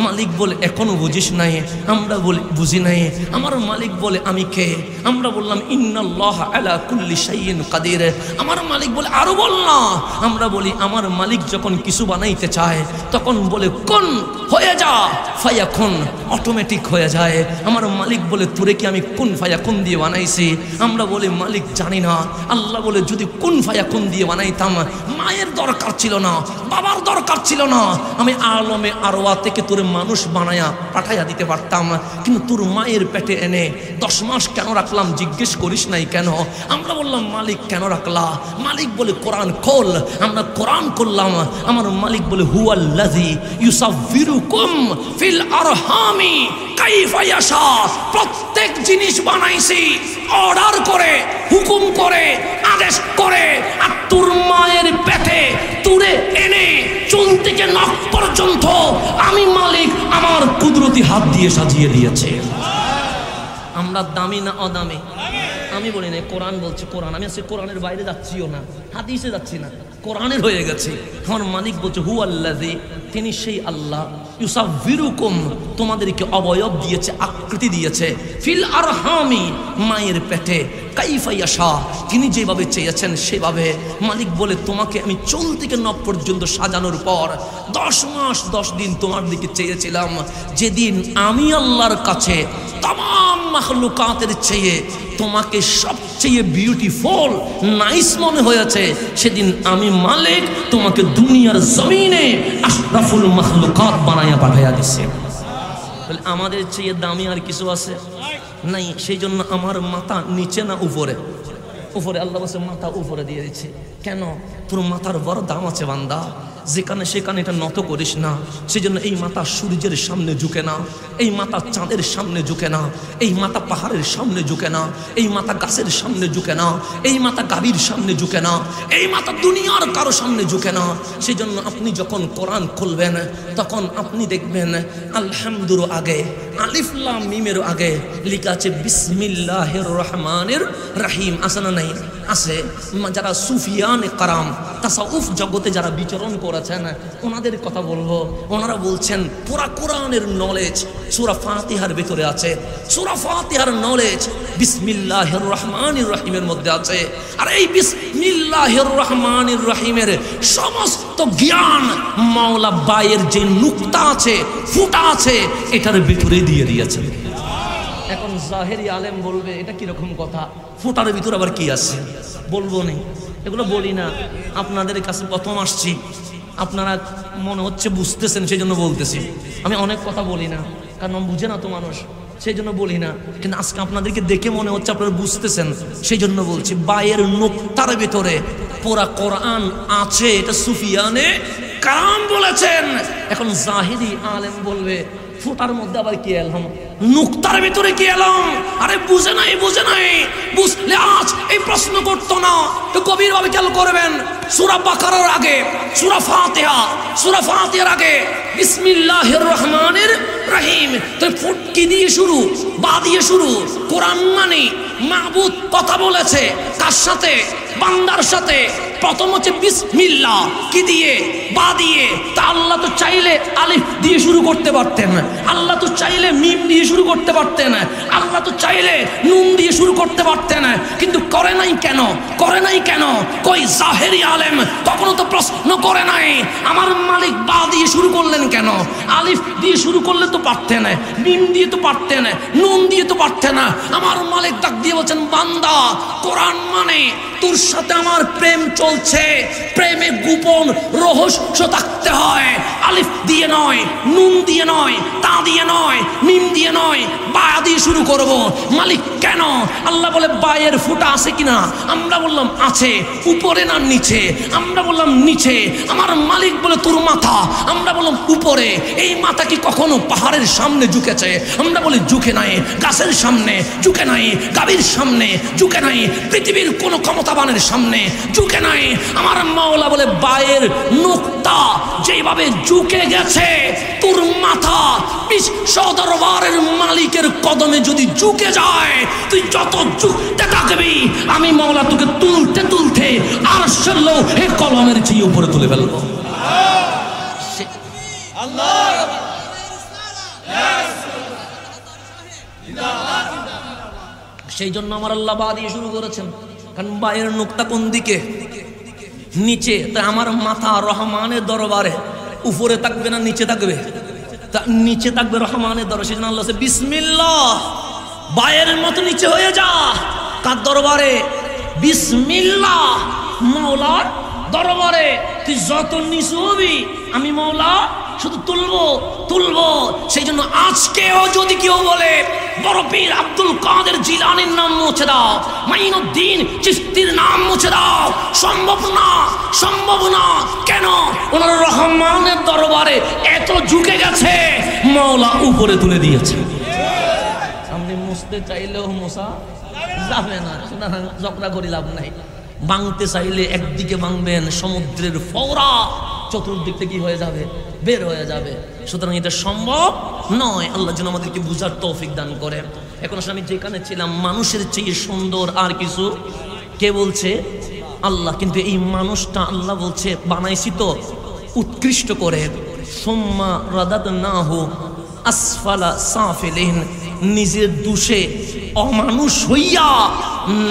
মালিক বলে এখনো বুঝিস নাই। আমরা বলি বুঝি নাই। আমার মালিক বলে আমি কে? আমরা বললাম ইন্নাল্লাহা আলা কুল্লি শাইইন কাদির। আমার মালিক বলে আরো বল না। আমরা বলি আমার মালিক যখন কিছু বানাইতে চায় তখন বলে কোন হয়ে যা, ফায়াকুন, অটোমেটিক হয়ে যায়। আমার মালিক বলে তোরে কি আমি কুন ফায়াকুন দিয়ে বানাইছি? আমরা বলি মালিক জানি না। আল্লাহ বলে যদি কুন ফায়াকুন দিয়ে বানাইতাম, মায়ের দরকার ছিল না, বাবার দরকার ছিল না, আমি আলমে আরওয়া থেকে তোর মানুষ বানায়া পাঠাইয়া দিতে পারতাম। কিন্তু তোর মায়ের পেটে এনে 10 মাস কেন রাখলাম জিজ্ঞেস করিস নাই কেন? আমরা বললাম মালিক কেন রাখলা? মালিক বলে কোরআন খোল। আমরা কোরআন করলাম। আমার মালিক বলে হুয়াল্লাযী ইউসাফিরুকুম ফিল আরহামি কাইফা ইয়াশা। প্রত্যেক জিনিস বানাইছি অর্ডার করে, হুকুম করে, আদেশ করে। আর তোর মায়ের পেটে তুলে এনে চুল থেকে নখ পর্যন্ত আমি মালিক আমার কুদরতি হাত দিয়ে সাজিয়ে দিয়েছে। আমরা দামি না অদামি? আমি বলি না, কোরআন বলছে কোরআন। আমি আজকে কোরআনের বাইরে যাচ্ছিও না, হাদিসে যাচ্ছি না, কোরআনের হয়ে গেছে। আমার মালিক বলছে হুয়াল্লাযী, তিনি সেই আল্লাহ, ইউসাফিরুকুম, তোমাদেরকে অবয়ব দিয়েছে, আকৃতি দিয়েছে, ফিল আরহামি, মায়ের পেটে, কাইফা ইয়াশা, তিনি যেভাবে চেয়েছেন সেভাবে। মালিক বলে তোমাকে আমি চুল থেকে নখ পর্যন্ত সাজানোর পর 10 মাস 10 দিন তোমার দিকে চেয়েছিলাম। যেদিন আমি আল্লাহর কাছে তামাম মাখলুকাতের চেয়ে তোমাকে সবচেয়ে বিউটিফুল, নাইস মনে হয়েছে, সেদিন আমি মালিক তোমাকে দুনিয়ার জমিনে আশরাফুল মাখলুকাত বানাইয়া পাঠাইয়া দিছে। বলে আমাদের চেয়ে দামি আর কিছু আছে নাই? সেই জন্য আমার মাথা নিচে না উপরে? উপরে। আল্লাহ বলছে মাথা উপরে দিয়ে দিচ্ছে। কেন? তোর মাথার বড় দাম আছে বান্দা, যেখানে সেখানে এটা নত করিস না। সেই জন্য এই মাথা সূর্যের সামনে ঝুঁকে না, এই মাথা চাঁদের সামনে ঝুঁকে না, এই মাথা পাহাড়ের সামনে ঝুঁকে না, এই মাথা গাছের সামনে ঝুঁকে না, এই মাথা গাভীর সামনে ঝুঁকে না, এই মাথা দুনিয়ার কারো সামনে ঝুঁকে না। সেই জন্য আপনি যখন কোরআন খুলবেন তখন আপনি দেখবেন আলহামদুর আগে, আলিফ লাম মিমের আগে লেখা আছে বিসমিল্লাহির রহমানির রহিম। আছে না নাই? আছে। যারা সুফিয়ানে কারাম, তাসাউফ জগতে যারা বিচরণ করেছেন ওনাদের কথা বলবো। ওনারা বলছেন পুরা কোরআনের নলেজ সূরা ফাতিহার ভিতরে আছে। সূরা ফাতিহার নলেজ বিসমিল্লাহির রহমানির রহিমের মধ্যে আছে। আর এই বিসমিল্লাহির রহমানির রহিমের সমস্ত জ্ঞান মাওলা বায়ের যে নুকতা আছে, ফুটা আছে, এটার ভিতরে দিয়ে দিয়েছেন। এখন জাহেরি আলেম বলবে এটা কিরকম কথা, ফুটার ভিতরে আবার কি আছে? বলবো না, এগুলো বলি না। আপনাদের কাছে প্রথম আসছি, আপনারা মনে হচ্ছে বুঝতেছেন, সেই জন্য বলতেছি। আমি অনেক কথা বলি না, কারণ বুঝে না তো মানুষ, সেই জন্য বলি না। কিন্তু আজকে আপনাদেরকে দেখে মনে হচ্ছে আপনারা বুঝতেছেন, সেই জন্য বলছি। বায়ের নুকতার ভিতরে পুরা কোরআন আছে, এটা সুফিয়ানে কারাম বলেছেন। এখন জাহিরি আলেম বলবে ফুটার মধ্যে আবার কি এলাম, নুকতার ভিতরে কি এলাম? আরে বুঝে নাই, বুঝে নাই। বুঝলে আজ এই প্রশ্ন করতো না। তো গভীর ভাবে খেয়াল করবেন, সূরা বাকারার আগে সূরা ফাতিহা, সূরা ফাতিহার আগে বিসমিল্লাহির রহমানির রহিম। তো ফুট কি দিয়ে শুরু? বা দিয়ে শুরু। কোরআন মানে মাবুদ কথা বলেছে কার সাথে? বান্দার সাথে। প্রথম হচ্ছে বিসমিল্লাহ, কি দিয়ে? বা দিয়ে। তা আল্লাহ তো চাইলে আলিফ দিয়ে শুরু করতে পারতেন, আল্লাহ তো চাইলে মিম দিয়ে শুরু করতে পারতেন, আল্লাহ তো চাইলে নুন দিয়ে শুরু করতে পারতেন, কিন্তু করে নাই কেন? করে নাই কেন? কই জাহেরি আলেম কখনো তো প্রশ্ন করে নাই আমার মালিক বা দিয়ে শুরু করলেন কেন? আলিফ দিয়ে শুরু করলে তো পারতেন, মিম দিয়ে তো পারতেন, নুন দিয়ে তো পারতেন। আমার মালিক ডাক দিয়ে বলছেন বান্দা কোরআন মানে তোর সাথে আমার প্রেম চলছে, প্রেমে গোপন রহস্য থাকতে হয়। আলিফ দিয়ে নয়, নুন দিয়ে নয়, তা দিয়ে নয়, মিম দিয়ে নয়, বা দিয়ে শুরু করব। মালিক কেন? আল্লাহ বলে বায়ের ফুটা আছে কিনা? আমরা বললাম আছে। উপরে না নিচে? আমরা বললাম নিচে। আমার মালিক বলে তোর মাথা, আমরা বললাম উপরে। এই মাথা কি কখনো পাহাড়ের সামনে ঝুঁকেছে? আমরা বলি ঝুঁকে নাই। গাছের সামনে ঝুঁকে নাই, গাভীর সামনে ঝুঁকে নাই, পৃথিবীর কোন ক্ষমতাবানের সামনে ঝুঁকে নাই। আমার মাওলা বলে বায়ের নুকতা যেভাবে ঝুঁকে গেছে, তোর মাথা বিশ্ব দরবারের মালিকের কদমে যদি ঝুঁকে যায়, তুই যত ঝুঁকতে থাকবি আমি মাওলা তোকে তুলতে তুলতে আরশের লৌহে কলমের চেয়ে উপরে তুলে ফেলবো। সেই জন্য আমার আল্লাহ বা দিয়ে শুরু করেছেন, কারণ বায়ের নুকতা কোন দিকে? নিচে। তা আমার মাথা রহমানের দরবারে উপরে থাকবে না নিচে থাকবে? তা নিচে থাকবে রহমানের দরবারে। সেই জন্য আল্লাহ বিসমিল্লাহ, বায়ের মতো নিচে হয়ে যা। কার দরবারে? বিসমিল্লাহ, মাওলার দরবারে। তুই যত নিচু হবি আমি মাওলা শুধু তুলবো তুলবো। সেই জন্য আজকেও যদি কেউ বলে বড় পীর আব্দুল কাদের জিলানীর নাম মুছে দাও, মাইনুদ্দিন চিশতির নাম মুছে দাও, সম্ভব না, সম্ভব না। কেন? ওনার রহমানের দরবারে এত ঝুঁকে গেছে, মাওলা উপরে তুলে দিয়েছে। আপনি মুছতে চাইলেও মোছা যাবে না, ঝগড়া করে লাভ নাই। ভাঙতে চাইলে একদিকে ভাঙবেন, সমুদ্রের ফওরা চতুর্দিক থেকে কি হয়ে যাবে? বের হয়ে যাবে। সুতরাং এটা সম্ভব নয়। আল্লাহ যেন আমাদেরকে বুঝার তৌফিক দান করেন। এখন আসলে আমি যেখানে ছিলাম, মানুষের চেয়ে সুন্দর আর কিছু কে বলছে? আল্লাহ। কিন্তু এই মানুষটা আল্লাহ বলছে বানাইছি তো উৎকৃষ্ট করে। সুম্মা রাদাদনাহু আসফালা সাফিলিন, নিজের দোষে অমানুষ হইয়া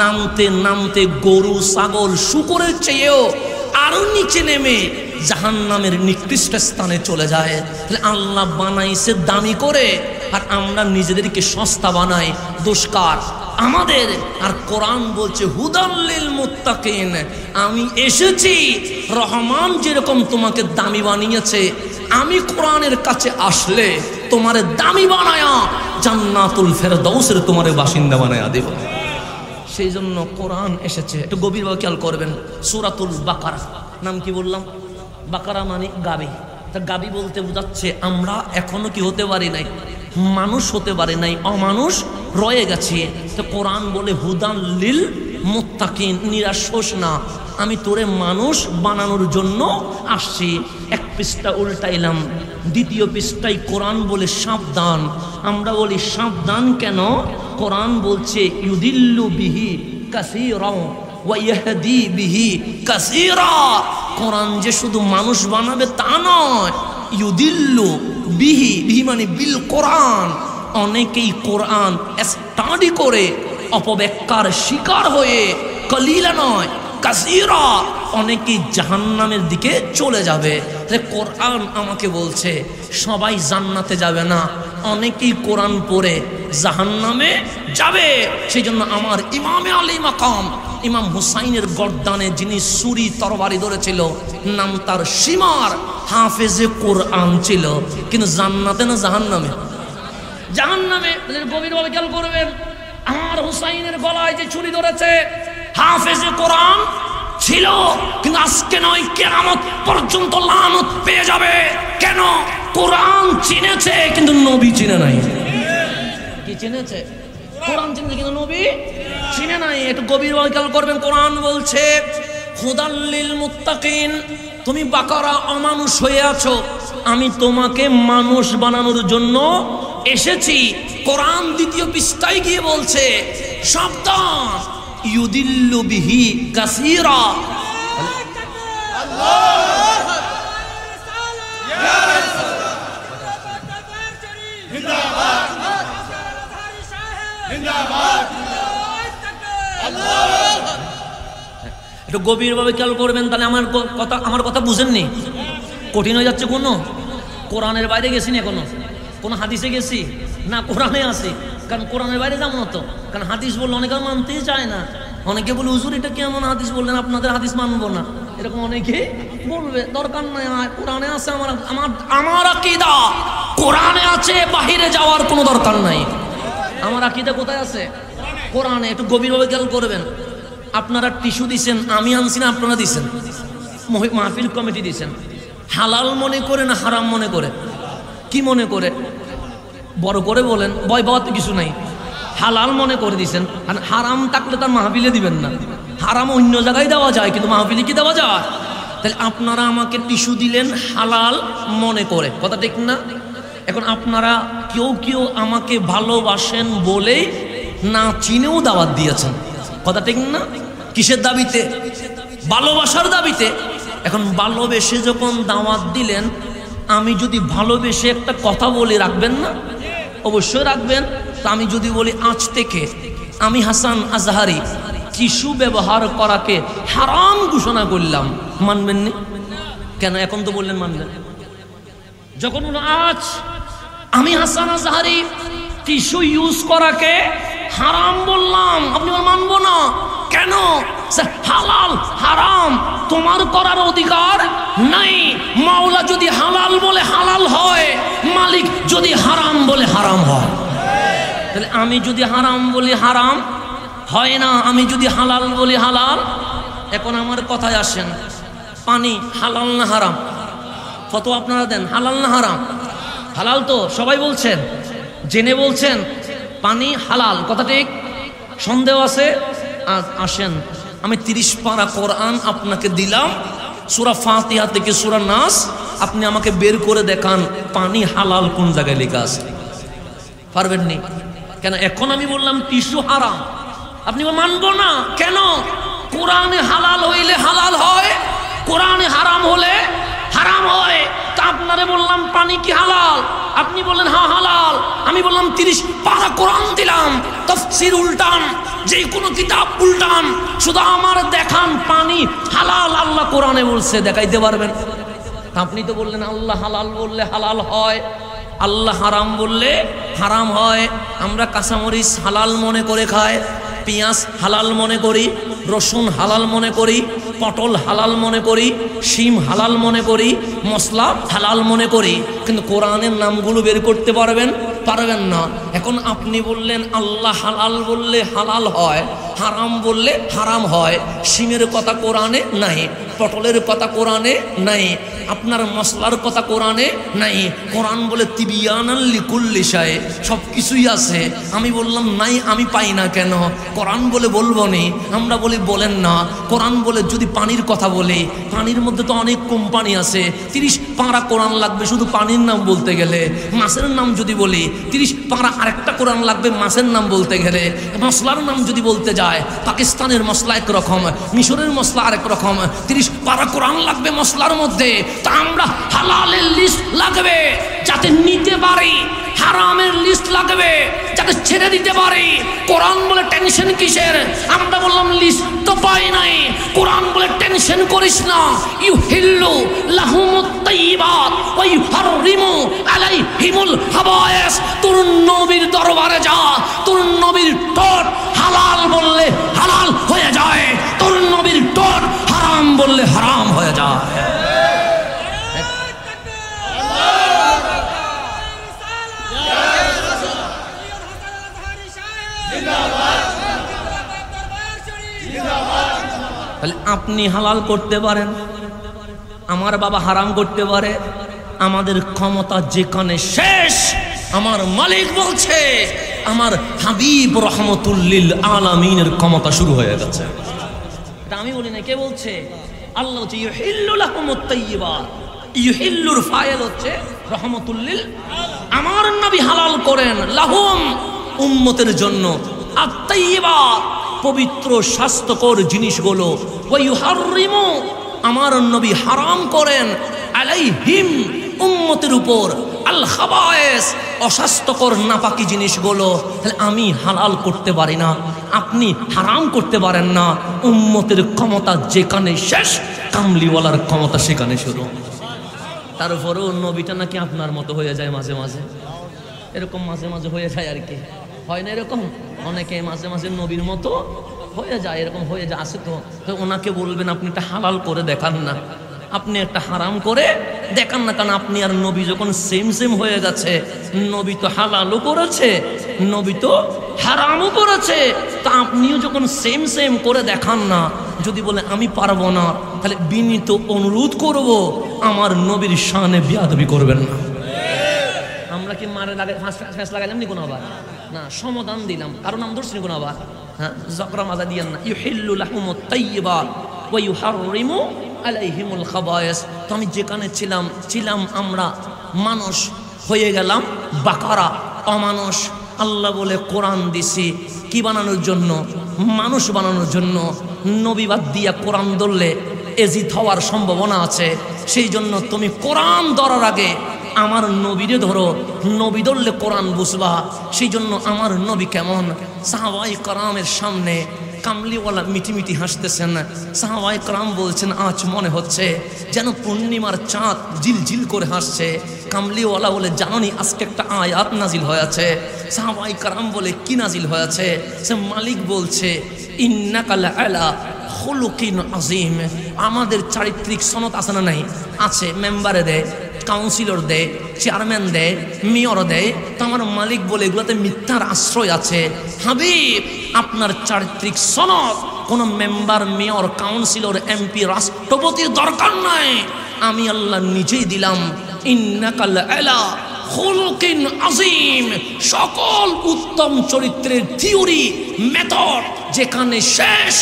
নামতে নামতে গরু ছাগল শুকরের চেয়েও আরো নিচে নেমে জাহান্নামের নিকৃষ্ট স্থানে চলে যায়। তাহলে আল্লাহ বানাইছে দামি করে, আর আমরা নিজেদেরকে সস্তা বানাই। দোষকার আমাদের। আর কোরআন বলছে হুদাল্লিল মুত্তাকিন, আমি এসেছি রহমান যেরকম তোমাকে দামি বানিয়েছে, আমি কোরআনের কাছে আসলে তোমারে দামি বানায়া জান্নাতুল ফেরদাউসের তোমারে বাসিন্দা বানায়া দেব। সেই জন্য কোরআন এসেছে। একটু গভীরভাবে খেয়াল করবেন। সূরাতুল বাকারা, নাম কি বললাম? বাকারা মানে গাবি। তা গাবি বলতে বোঝাচ্ছে আমরা এখনো কি হতে পারি নাই? মানুষ হতে পারে নাই, অমানুষ রয়ে গেছে। তো কোরআন বলে হুদান লিল মুত্তাকিন, নিরাশ হোস না, আমি তোরে মানুষ বানানোর জন্য আসছি। এক পৃষ্ঠা উল্টাইলাম, দ্বিতীয় পৃষ্ঠায় কোরআন বলে সাবধান। আমরা বলি সাবধান কেন? কোরআন বলছে ইউদিল্লু বিহি কাসীরা ওয়া ইয়াহদি বিহি কাসীরা। কোরআন যে শুধু মানুষ বানাবে তা নয়, ইউদিল্লু বিহি, বিহি মানে বিল কোরআন। অনেকেই কোরআন স্টাডি করে অপব্যাখ্যার শিকার হয়ে কলিলা নয় কাসীরা অনেকেই জাহান্নামের দিকে চলে যাবে। তাহলে কোরআন আমাকে বলছে সবাই জান্নাতে যাবে না, অনেকেই কোরআন পড়ে জাহান্নামে যাবে। সেই জন্য আমার ইমামে আলী মাকাম ইমাম হুসাইনের গর্দানে যিনি ছুরি তরবারি ধরেছিল, নাম তার সীমার, হাফেজে কোরআন ছিল, কিন্তু জান্নাতে না জাহান্নামে? জাহান্নামে। গভীরভাবে খেয়াল করবেন, আমার হুসাইনের গলায় যে ছুরি ধরেছে হাফেজে কোরআন ছিল, কিন্তু আজকে নয় কিয়ামত পর্যন্ত লানত পেয়ে যাবে। কেন? কোরআন চিনেছে কিন্তু নবী চিনে নাই। কি চিনেছে? কোরআন চিনেছে কিন্তু নবী চিনে নাই। একটু গভীরভাবে খেয়াল করবেন। কোরআন বলছে হুদাল্লিল মুত্তাকিন, তুমি বাকারা অমানুষ হয়ে আছো, আমি তোমাকে মানুষ বানানোর জন্য এসেছি। কোরআন দ্বিতীয় পৃষ্ঠায় গিয়ে বলছে সাবধান, ইউদিল্লু বিহি কাসীরা। একটু গভীরভাবে খেয়াল করবেন, তাহলে আমার কথা বুঝেননি? কঠিন হয়ে যাচ্ছে কোনো? কোরআনের বাইরে গেছি না কোনো হাদিসে গেছি না? কোরআনে আছে, কারণ কোরআনের বাইরে যাবো না তো। কারণ হাদিস বললে অনেকে মানতেই চায় না, অনেকে বলে হুজুর এটা কেমন হাদিস বললেন, আপনাদের হাদিস মানবো না, এরকম অনেকে বলবে। দরকার নাই, কোরআনে আছে, আমার আকীদা কোরআনে আছে, বাহিরে যাওয়ার কোনো দরকার নাই। আমার আকীদা কোথায় আছে? কোরআনে। একটু গভীরভাবে খেয়াল করবেন। আপনারা টিস্যু দিছেন, আমি আনছি না আপনারা দিছেন, মাহফিল কমিটি দিছেন, হালাল মনে করে না হারাম মনে করে? কি মনে করে? বড় করে বলেন, ভয় পাওয়ার তো কিছু নাই। হালাল মনে করে দিছেন, আর হারাম থাকলে তার মাহফিলে দিবেন না। হারাম অন্য জায়গায় দেওয়া যায়, কিন্তু মাহফিলে কি দেওয়া যায়? তাহলে আপনারা আমাকে টিস্যু দিলেন হালাল মনে করে, কথা ঠিক না? এখন আপনারা কেউ কেউ আমাকে ভালোবাসেন বলেই না চিনেও দাওয়াত দিয়েছেন, কথা ঠিক না? কিসের দাবিতে? ভালোবাসার দাবিতে। এখন ভালোবেসে যখন দাওয়াত দিলেন, আমি যদি ভালোবেসে একটা কথা বলি, রাখবেন না? অবশ্যই রাখবেন। তা আমি যদি বলি আজ থেকে আমি হাসান আজহারি টিস্যু ব্যবহার করাকে হারাম ঘোষণা করলাম, মানবেন নি? কেন? এখন তো বললেন মানবেন। যখন আজ আমি হাসান আজহারি টিস্যু ইউজ করাকে হারাম বললাম, আপনি মানবো না কেন? হালাল হারাম তোমার করার অধিকার নাই। মাওলা যদি হালাল বলে হালাল হয়, মালিক যদি হারাম বলে হারাম হয়। তাহলে আমি যদি হারাম বলি হারাম হয় না, আমি যদি হালাল বলি হালাল। এখন আমার কথায় আসেন, পানি হালাল না হারাম? ফতোয়া আপনারা দেন, হালাল না হারাম? হালাল তো সবাই বলছেন, জেনে বলছেন পানি হালাল, কথা ঠিক? সন্দেহ আছে? আসেন, আমি 30 পারা কোরআন আপনাকে দিলাম, সূরা ফাতিহা থেকে সূরা নাস, আপনি আমাকে বের করে দেখান পানি হালাল কোন জায়গায় লেখা আছে। পারবেন নি? কেন? এখন আমি বললাম টিস্যু হারাম, আপনি মানবো না কেন? কোরআনে হালাল হইলে হালাল হয়, কোরআনে হারাম হলে হারাম হয়। তা আপনারে বললাম পানি কি হালাল, আপনি বললেন হ্যাঁ হালাল। আমি বললাম 30 পারা কোরআন দিলাম, তাফসীর উল্টান, যে কোনো কিতাব উল্টান, শুধু আমার দেখান পানি হালাল আল্লাহ কোরআনে বলছে, দেখাইতে পারবেন? আপনি তো বললেন আল্লাহ হালাল বললে হালাল হয়, আল্লাহ হারাম বললে হারাম হয়। আমরা কাঁচামরিচ হালাল মনে করে খাই, পেঁয়াজ হালাল মনে করি, রসুন হালাল মনে করি, পটল হালাল মনে করি, শিম হালাল মনে করি, মশলা হালাল মনে করি, কিন্তু কোরআনের নামগুলো বের করতে পারবেন? পারবেন না। এখন আপনি বললেন আল্লাহ হালাল বললে হালাল হয়, হারাম বললে হারাম হয়। শিমের কথা কোরআনে নাই, পটলের কথা কোরআনে নাই, আপনার মশলার কথা কোরআনে নাই। কোরআন বলে তিবিয়ানাল লিকুল্লি শাই, সব কিছুই আছে। আমি বললাম নাই, আমি পাই না কেন? কোরআন বলে বলবো নি, আমরা বলি বলেন না। কোরআন বলে যদি পানির কথা বলি, পানির মধ্যে তো অনেক কোম্পানি আছে, 30 পারা কোরআন লাগবে শুধু পানির নাম বলতে গেলে। মাছের নাম যদি বলি, 30 পারা আরেকটা কোরআন লাগবে মাছের নাম বলতে গেলে। মশলার নাম যদি বলতে যায়, পাকিস্তানের মশলা একরকম, মিশরের মশলা আরেক রকম, 30 পারা কোরআন লাগবে মশলার মধ্যে। তা আমরা হালালের লিস্ট লাগবে যাতে নিতে পারি, হারামের লিস্ট লাগবে যাতে ছেড়ে দিতে পারি। কোরআন বলে টেনশন কিসের? আমরা বললাম লিস্ট তো পাই নাই। কোরআন বলে টেনশন করিস না, ইউহিল্লু লাহুমুত তাইয়্যিবাত ওয়া ইউহাররিমু আলাইহিমুল খাবায়েস। তোর নবীর দরবারে যা, তোর নবীর ঠোঁট হালাল বললে হালাল হয়ে যায়, তোর নবীর ঠোঁট হারাম বললে হারাম হয়ে যায়। তাহলে আপনি হালাল করতে পারেন, আমার বাবা হারাম করতে পারে। আমাদের ক্ষমতা যেখানে শেষ, আমার মালিক বলছে আমার হাবিব রহমতুল্লিল আলামিনের ক্ষমতা শুরু হয়ে গেছে। এটা আমি বলি না, কে বলছে? আল্লাহ বলছে ইউহিল্লু লাহুমুত তাইয়্যিবাত। ইউহিল্লুর ফাইল হচ্ছে রহমতুল্লিল, আমার নবী হালাল করেন লাহুম উম্মতের জন্য, আত-তাইয়্যিবাত পবিত্র স্বাস্থ্যকর জিনিসগুলো, ওয়া ইউহাররিমু আমার নবী হারাম করেন আলাইহিম উম্মতের উপর আল খাবায়েস অস্বাস্থ্যকর নাপাকি জিনিসগুলো। তাহলে আমি হালাল করতে পারি না, আপনি হারাম করতে পারেন না। উম্মতের ক্ষমতা যেখানে শেষ, কামলিওয়ালার ক্ষমতা সেখানে শুরু। তারপরেও নবীটা নাকি আপনার মতো হয়ে যায় মাঝে মাঝে, এরকম মাঝে মাঝে হয়ে যায় আর কি, হয় না এরকম? অনেকে মাঝে মাঝে নবীর মতো হয়ে যায়, এরকম হয়ে যায়, আছে তো। তো ওনাকে বলবেন আপনি একটা হালাল করে দেখান না, আপনি একটা হারাম করে দেখান না, কারণ আপনি আর নবী যখন সেম সেম হয়ে গেছে, নবী তো হালালও করেছে, নবী তো হারামও করেছে, তা আপনিও যখন সেম সেম করে দেখান না, যদি বলে আমি পারবো না, তাহলে বিনীত অনুরোধ করব আমার নবীর শানে বেয়াদবি করবেন না। আমরা কি মারে লাগে ফাঁস লাগাইলাম নি কোনো আবার না, সমাধান দিলাম, কারণ নাম ধরছি কোনো আবার, হ্যাঁ জকরা মাজা দিয়েন না। ইউহিল্লু লাহুমুত তাইয়্যিবাত ওয়া ইউহাররিমু আলাইহিমুল খাবায়েস। তো আমি যেখানে ছিলাম আমরা মানুষ, হয়ে গেলাম বাকারা, অমানুষ। আল্লাহ বলে কোরআন দিছি কি বানানোর জন্য? মানুষ বানানোর জন্য। নবী বাদ দিয়া কোরআন ধরলে এজিত হওয়ার সম্ভাবনা আছে, সেই জন্য তুমি কোরআন ধরার আগে আমার নবীরে ধরো, নবী ধরলে কোরআন বুঝবা। সেই জন্য আমার নবী কেমন, সাহাবায়ে কেরামের সামনে কামলিওয়ালা মিটিমিটি হাসতেছেন। সাহাবায়ে কেরাম বলছেন আজ মনে হচ্ছে যেন পূর্ণিমার চাঁদ ঝিলঝিল করে হাসছে। কামলিওয়ালা বলে জানি আজকে একটা আয়াত নাজিল হয়েছে। সাহাবায়ে কেরাম বলে কি নাজিল হয়েছে? সে মালিক বলছে ইন্নাকা লাআলা খুলুকিন আযীম। আমাদের চারিত্রিক সনদ আছে না নাই? আছে, মেম্বারে দেয়, কাউন্সিলর দেয়, চেয়ারম্যান দেয়, মেয়র দেয়। তো আমার মালিক বলে এগুলোতে মিথ্যার আশ্রয় আছে। হাবিব, আপনার চারিত্রিক সনদ কোন মেম্বার, মেয়র, কাউন্সিলর, এমপি, রাষ্ট্রপতির দরকার নাই, আমি আল্লাহ নিজেই দিলাম। ইন্নাকা লাআলা খুলুকিন আযীম। সকল উত্তম চরিত্রের থিওরি, মেথড যেখানে শেষ,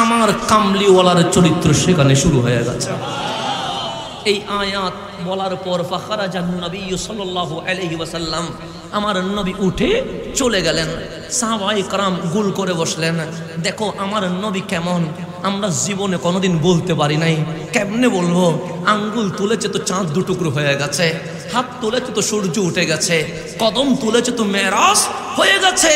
আমার কামলিওয়ালার চরিত্র সেখানে শুরু হয়ে গেছে। এই আয়াত বলার পর ফাখারাজান নবী সাল্লাল্লাহু আলাইহি ওয়াসাল্লাম, আমার নবী উঠে চলে গেলেন। সাহাবায়ে কেরাম গুল করে বসলেন। দেখো আমার নবী কেমন, আমরা জীবনে কোনোদিন বলতে পারি নাই। কেমনে বলবো? আঙ্গুল তুলেছে তো চাঁদ দুটুকরো হয়ে গেছে, হাত তুলেছে তো সূর্য উঠে গেছে, কদম তুলেছে তো মেরাজ হয়ে গেছে,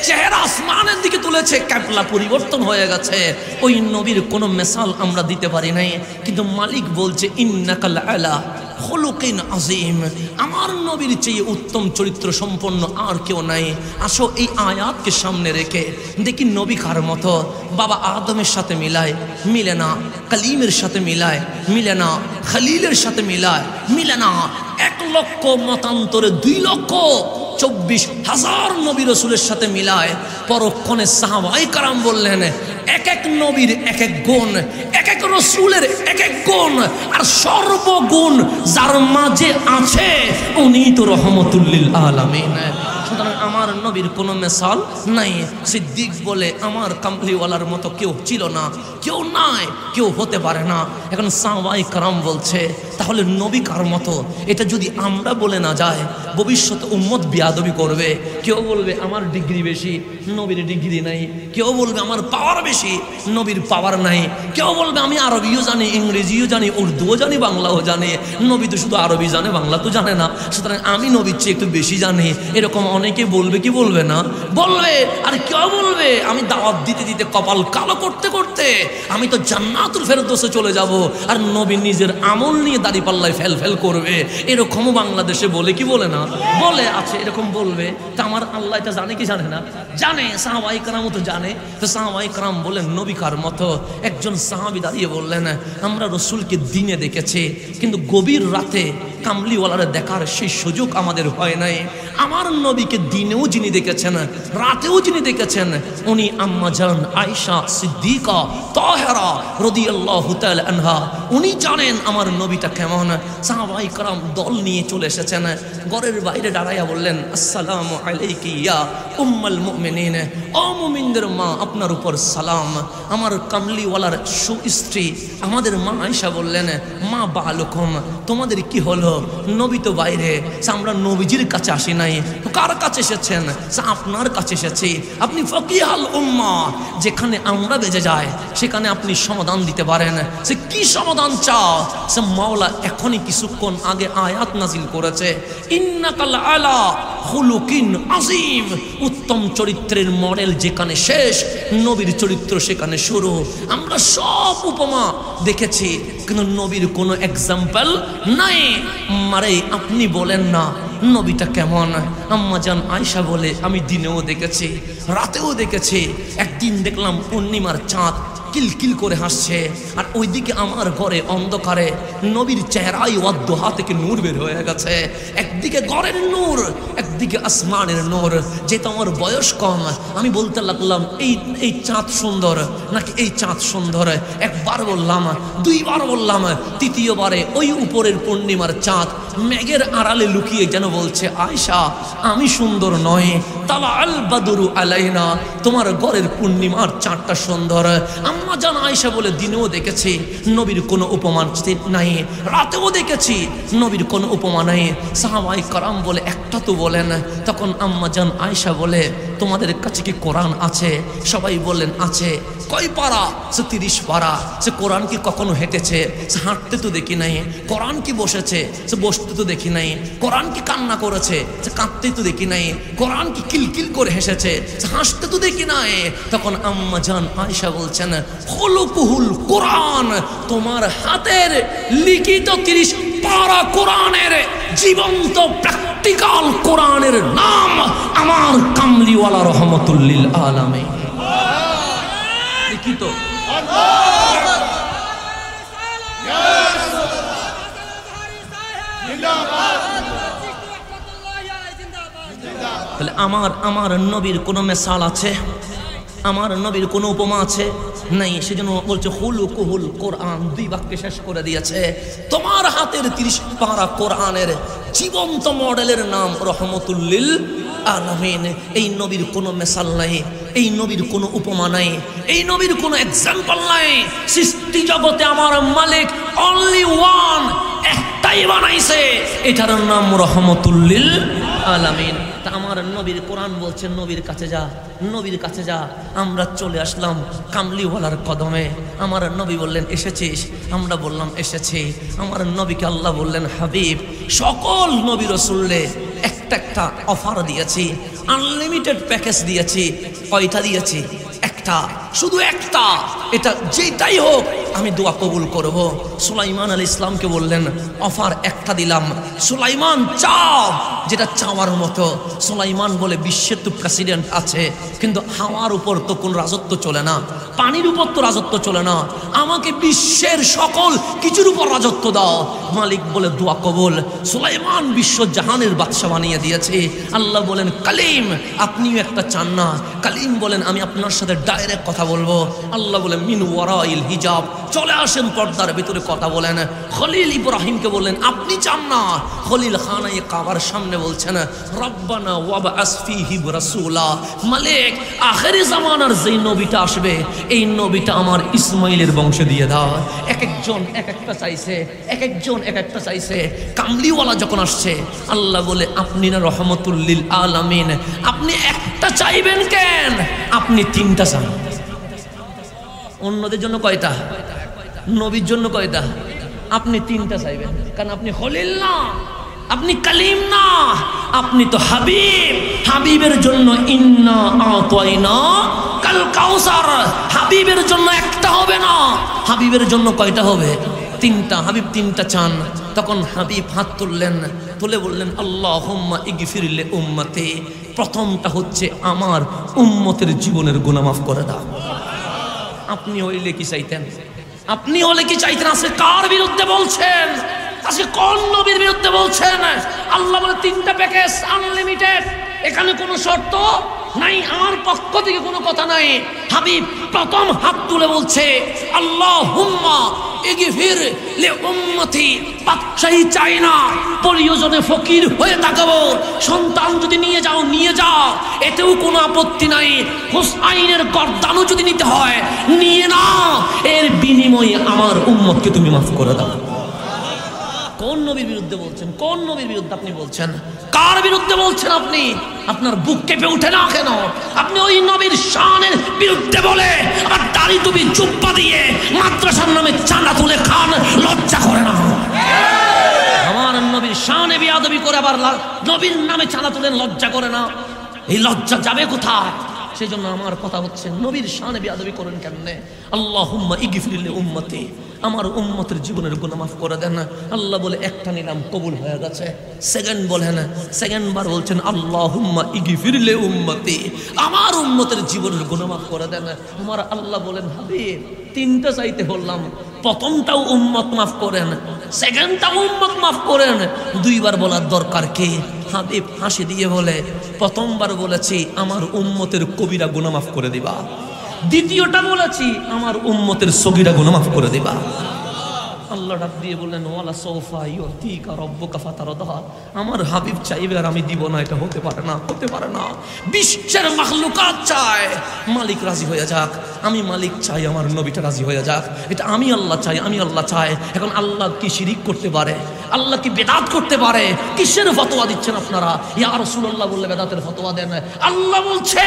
চেহারা আসমানের দিকে তুলেছে, ক্যাবলা পরিবর্তন হয়ে গেছে। ওই নবীর কোনো মেসাল আমরা দিতে পারি নাই। কিন্তু মালিক বলছে ইন্নাকা লাআলা খুলুকিন আযীম। আমার নবীর চেয়ে উত্তম চরিত্র সম্পন্ন আর কেউ নাই। আসো এই আয়াতকে সামনে রেখে দেখি নবী কার মতো। বাবা আদমের সাথে মিলায়, মিলে না। কালিমের সাথে মিলায়, মিলে না। খলিলের সাথে মিলায়, মিলে না। 1 লক্ষ মতান্তরে 2 লক্ষ 24,000 নবী রাসূলের সাথে মিলায়। পরক্ষণে সাহাবায়ে কেরাম বললেন এক এক নবীর এক এক গুণ, এক এক রাসূলের এক এক গুণ, আর সর্বগুণ যার মাঝে আছে উনি তো রহমতুল লিল আলামিন। সুতরাং আমার নবীর কোনো মেসাল নাই। সিদ্দিক বলে আমার কামলিওয়ালার মতো কেউ ছিল না, কেউ নাই, কেউ হতে পারে না। এখন সাহাবায়ে কেরাম বলছে তাহলে নবী কার মতো? এটা যদি আমরা বলে না যায়, ভবিষ্যতে উম্মত বিয়াদবি করবে। কেউ বলবে আমার ডিগ্রি বেশি, নবীর ডিগ্রি নাই। কেউ বলবে আমার পাওয়ার বেশি, নবীর পাওয়ার নাই। কেউ বলবে আমি আরবিও জানি, ইংরেজিও জানি, উর্দুও জানি, বাংলাও জানি। নবী তো শুধু আরবি জানে, বাংলা তো জানে না, সুতরাং আমি নবীর চেয়ে একটু বেশি জানি। এরকম অনেকে বলবে কি বলবে না? বলবে। আর কেউ বলবে আমি দাওয়াত দিতে দিতে কপাল কালো করতে করতে আমি তো জান্নাতুল ফেরদৌসে চলে যাব, আর নবী নিজের আমল নিয়ে দাড়ি পাল্লায় ফেল ফেল করবে। এরকমও বাংলাদেশে বলে কি বলে না? বলে আছে, এরকম বলবে। তা আমার আল্লাহ এটা জানে কি জানে না? জানে। সাহাবায়ে কেরাম তো জানে। তো সাহাবায়ে কেরাম বলেন নবী কার মতো? একজন সাহাবী দাঁড়িয়ে বললেন আমরা রাসূলকে দিনে দেখেছি, কিন্তু গভীর রাতে কামলিওয়ালারে দেখার সেই সুযোগ আমাদের হয় নাই। আমার নবীকে দিনেও যিনি দেখেছেন, রাতেও যিনি দেখেছেন, উনি আম্মা জান আয়েশা সিদ্দিকা তাহেরা রাদিয়াল্লাহু তাআলা আনহা। উনি জানেন আমার নবীটা কেমন। সাহাবায়ে কেরাম দল নিয়ে চলে এসেছেন। ঘরের বাইরে দাঁড়াইয়া বললেন আসসালামু আলাইকি ইয়া উম্মুল মুমিনিন। ও মুমিনদের মা, আপনার উপর সালাম। আমার কামলিওয়ালার সুস্ত্রী আমাদের মা আয়েশা বললেন মা বালুকুম, তোমাদের কি হলো? নবী তো বাইরে। আমরা নবীজির কাছে আসি নাই, কার কাছে এসেছেন? আপনার কাছে এসেছি। আপনি ফকিহাল উম্মাহ, যেখানে আমরা বেজে যায় সেখানে আপনি সমাধান দিতে পারেন। সে কি সমাধান চাও? সে মাওলা এখনই কিছুক্ষণ আগে আয়াত নাজিল করেছে ইন্নাকা লাআলা খুলুকিন আযীম। উত্তম চরিত্রের মডেল যেখানে শেষ, নবীর চরিত্র সেখানে শুরু। আমরা সব উপমা দেখেছি, কিন্তু নবীর কোনো এক্সাম্পল নাই। মারে আপনি বলেন না নবীটা কেমন? আম্মা জান আয়েশা বলে, আমি দিনেও দেখেছি, রাতেও দেখেছি। একদিন দেখলাম পূর্ণিমার চাঁদ কিলকিল করে হাসছে, আর ওইদিকে আমার ঘরে অন্ধকারে নবীর চেহারাই ওয়াদ্দোহা থেকে নূর বের হয়ে গেছে। একদিকে ঘরের নূর, একদিকে আসমানের নূর। যেহেতু আমার বয়স কম, আমি বলতে লাগলাম এই চাঁদ সুন্দর নাকি এই চাঁদ সুন্দর। একবার বললাম, দুইবার বললাম, তৃতীয়বারে ওই উপরের পূর্ণিমার চাঁদ মেঘের আড়ালে লুকিয়ে যেন বলছে, আয়েশা আমি সুন্দর নয়, তালা আল বাদরু আলাইনা, তোমার ঘরের পূর্ণিমার চাঁদটা সুন্দর। আম্মা জান আয়েশা বলে, দিনেও দেখেছি নবীর কোনো উপমা নাই, রাতেও দেখেছি নবীর কোনো উপমা নাই। সাহাবায়ে কেরাম বলে, একটা তো বলেন। তখন আম্মা জান আয়েশা বলে, তোমাদের কাছে কি কোরআন আছে? সবাই বললেন আছে। কয় পারা? সে 30 পারা। সে কোরআন কি কখনো হেঁটেছে? সে হাঁটতে তো দেখি নাই। কোরআন কি বসেছে? সে বসতে তো দেখি নাই। কোরআন কি কান্না করেছে? সে কাঁদতে তো দেখি নাই। কোরআন কি কিলকিল করে হেসেছে? সে হাসতে তো দেখি নাই। তখন আম্মা জান আয়েশা বলছেন, খুলুকুহুল কোরআন, তোমার হাতের লিখিত 30 পারা কোরআনের জীবন্ত প্র্যাকটিক্যাল কোরআনের নাম আমার কামলিওয়ালা রহমতুল লিল আলামিন। লিখিত। তাহলে আমার নবীর কোনো মেসাল আছে? আমার নবীর কোনো উপমা আছে? নাই। সেজন্য বলছে হুলুকুহুল কোরআন, 2 বাক্যে শেষ করে দিয়েছে। তোমার হাতের 30 পারা কোরআনের জীবন্ত মডেলের নাম রহমতুল লিল আলামিন। এই নবীর কোনো মেসাল নাই, এই নবীর কোনো উপমা নাই, এই নবীর কোনো এক্সাম্পল নাই। সৃষ্টি জগতে আমার মালিক অনলি ওয়ান, একটাই বানাইছে, এটার নাম রহমতুল লিল আলামিন। তা আমার নবীর কোরআন বলছে, নবীর কাছে যা, নবীর কাছে যা। আমরা চলে আসলাম কামলিওয়ালার কদমে। আমার নবী বললেন, এসেছিস? আমরা বললাম এসেছি। আমার নবীকে আল্লাহ বললেন, হাবিব, সকল নবী রাসূলকে একটা অফার দিয়েছি, আনলিমিটেড প্যাকেজ দিয়েছি। কয়টা দিয়েছি? একটা, শুধু একটা। এটা যেটাই হোক আমি দোয়া কবুল করব। সুলাইমান আলাইহিস সালামকে বললেন, অফার একটা দিলাম, সুলাইমান চাও যেটা চাওয়ার মতো। সুলাইমান বলে, বিশ্বের তো প্রেসিডেন্ট আছে, কিন্তু হাওয়ার উপর তো কোন রাজত্ব চলে না, পানির উপর তো রাজত্ব চলে না, আমাকে বিশ্বের সকল কিছুর উপর রাজত্ব দাও। মালিক বলে, দোয়া কবুল। সুলাইমান বিশ্ব জাহানের বাদশা বানিয়ে দিয়েছে। আল্লাহ বলেন, কালিম আপনিও একটা চান না? কালিম বলেন, আমি আপনার সাথে ডাইরেক্ট কথা বলবো। আল্লাহ বলেন, মিন ওয়ারাইল হিজাব, চলে আসেন পর্দার ভিতরে কথা বলেন। খলিল ইব্রাহিমকে বললেন, আপনি চান না? খলিল খানায়ে কাবার সামনে বলছেন, রব্বানা ওয়াবআস ফীহিম রাসূলা, মালিক আখেরি জামানার যেই নবীটা আসবে, এই নবীটা আমার ইসমাইলের বংশে দিয়ে দাও। এক একজন এক একটা চাইছে, এক একজন এক একটা চাইছে। কামলিওয়ালা যখন আসছে, আল্লাহ বলে, আপনি না রহমতুল লিল আলামিন, আপনি একটা চাইবেন কেন? আপনি 3টা চান। অন্যদের জন্য কয়টা? নবীর জন্য কয়টা? আপনি 3টা চাইবেন, কারণ আপনি খলিল না, আপনি কালিম না, আপনি তো হাবিব। হাবিবের জন্য ইন্না আতাইনা কাল কাউসার, হাবিবের জন্য একটা হবে না, হাবিবের জন্য কয়টা হবে? 3টা। হাবিব 3টা চান। তখন হাবিব হাত তুললেন, তুলে বললেন, আল্লাহুম্মা ইগফির লি উম্মতি, প্রথমটা হচ্ছে আমার উম্মতের জীবনের গুনাহ মাফ করে দাও। আপনি হইলে কি চাইতেন? আপনি হলে কি চাইতেন? আজকে কার বিরুদ্ধে বলছেন? আজকে কোন নবীর বিরুদ্ধে বলছেন? আল্লাহ বলে 3টা প্যাকেজ আনলিমিটেড, এখানে কোনো শর্ত নাই, আমার পক্ষ থেকে কোনো কথা নাই। হাবিব প্রথম হাত তুলে বলছে, আল্লাহুম্মা ইগফির লি উম্মতি, বাদশাহী চাই না, প্রয়োজনে ফকির হয়ে তাকাবো, সন্তান যদি নিয়ে যাও নিয়ে যাও, এতেও কোনো আপত্তি নাই, হুসাইনের গর্দানও যদি নিতে হয় নিয়ে নাও, এর বিনিময়ে আমার উম্মতকে তুমি মাফ করে দাও। কোন নবীর বিরুদ্ধে বলছেন? কোন নবীর বিরুদ্ধে আপনি বলছেন? কার বিরুদ্ধে বলছেন আপনি? আপনার বুক কেঁপে ওঠে না কেন? আপনি ওই নবীর শানের বিরুদ্ধে বলে আবার দাড়ি টুপি জুব্বা দিয়ে মাদ্রাসার নামে চাঁদা তুলে খান, লজ্জা করে না? আমার নবীর শানে বিয়াদবি করে আবার নবীর নামে চাঁদা তুলেন, লজ্জা করে না? এই লজ্জা যাবে কোথায়? সেই জন্য আমার কথা হচ্ছে, নবীর শানে বিয়াদবি করেন কেমনে? আল্লাহুম্মা ইগফির লি উম্মতি, আমার উম্মতের জীবনের গুনাহ মাফ করে দেন। আল্লাহ বলে একটা নিলাম, কবুল হয়ে গেছে। সেকেন্ড বলেন, সেকেন্ড বার বলছেন আল্লাহুম্মা ইগফির লি উম্মতি, আমার উম্মতের জীবনের গুনাহ মাফ করে দেন। আমার আল্লাহ বলেন হাবিব তিনটা চাইতে বললাম, প্রথমটাও উম্মত মাফ করেন, সেকেন্ডটাও উম্মত মাফ করেন, দুইবার বলার দরকার কি? হাবিব হাসি দিয়ে বলে প্রথমবার বলেছি আমার উম্মতের কবিরা গুনাহ মাফ করে দিবা, দ্বিতীয়টা বলেছি আমার উম্মতের সগীরা গুনাহ মাফ করে দিবা। আল্লাহ ডাক দিয়ে বললেন ওয়ালা সৌফা ইউতিকা রাব্বুকা ফাতারদা, আমার হাবিব চাইবে আর আমি দিব না, এটা হতে পারে না, হতে পারে না। বিশ্বের মাখলুকাত চায় মালিক রাজি হয়ে যাক, আমি মালিক চাই আমার নবীটা রাজি হয়ে যাক, এটা আমি আল্লাহ চাই, আমি আল্লাহ চাই। এখন আল্লাহ কি শিরিক করতে পারে? আল্লাহ কি বেদাত করতে পারে? কিসের ফতোয়া দিচ্ছেন আপনারা? ইয়া রাসূলুল্লাহ বললে বেদাতের ফতোয়া দেন। আল্লাহ বলছে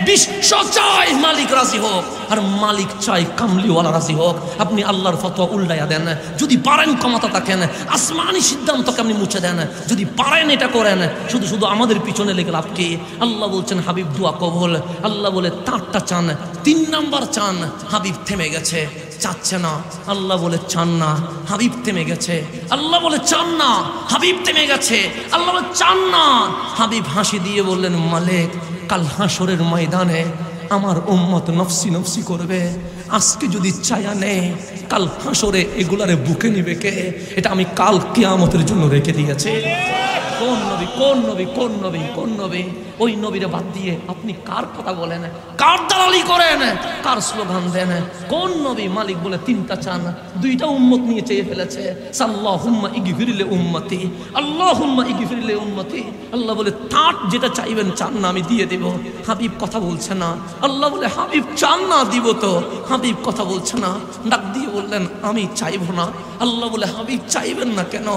বিশ্ব চাই মালিক রাজি হোক, আর মালিক চাই কামলিওয়ালা রাজি হোক। আপনি আল্লাহর ফতোয়া উল্টাইয়া দেন। যদি পারেন ক্ষমতা থাকেন আসমানি সিদ্ধান্তকে আপনি মুছে দেন, যদি পারেন এটা করেন, শুধু শুধু আমাদের পিছনে লেগে লাভ কি? আল্লাহ বলছেন হাবিব দোয়া কবুল। আল্লাহ বলে তারটা চান, 3 নাম্বার চান, হাবিব থেমে গেছে, চাচ্ছে না। আল্লাহ বলে চান না, হাবিব থেমে গেছে। আল্লাহ বলে চান না, হাবিব থেমে গেছে। আল্লাহ বলে চান না, হাবিব হাসি দিয়ে বললেন মালিক কাল হাসরের ময়দানে আমার উম্মত নফসি নফসি করবে, আজকে যদি চায়া নেই কাল হাসরে এগুলারে বুকে নিবে কে? এটা আমি কাল কিয়ামতের জন্য রেখে দিয়েছি। কোন নবী, কোন নবী, কোন নবী, কোন নবী? ওই নবীরে বাদ দিয়ে আপনি কার কথা বলেন, কার দালালি করেন, কার স্লোগান দেন? কোন নবী? মালিক বলে 3টা চান, 2টা উম্মত নিয়ে চেয়ে ফেলেছে। আল্লাহুম্মা ইগফির লি উম্মতি, আল্লাহুম্মা ইগফির লি উম্মতি। আল্লাহ বলে তার যেটা চাইবেন চান না আমি দিয়ে দেব। হাবিব কথা বলছে না। আল্লাহ বলে হাবিব চান না দিব তো, হাবিব কথা বলছে না। ডাক দিয়ে বললেন আমি চাইবো না। আল্লাহ বলে হাবিব চাইবেন না কেন?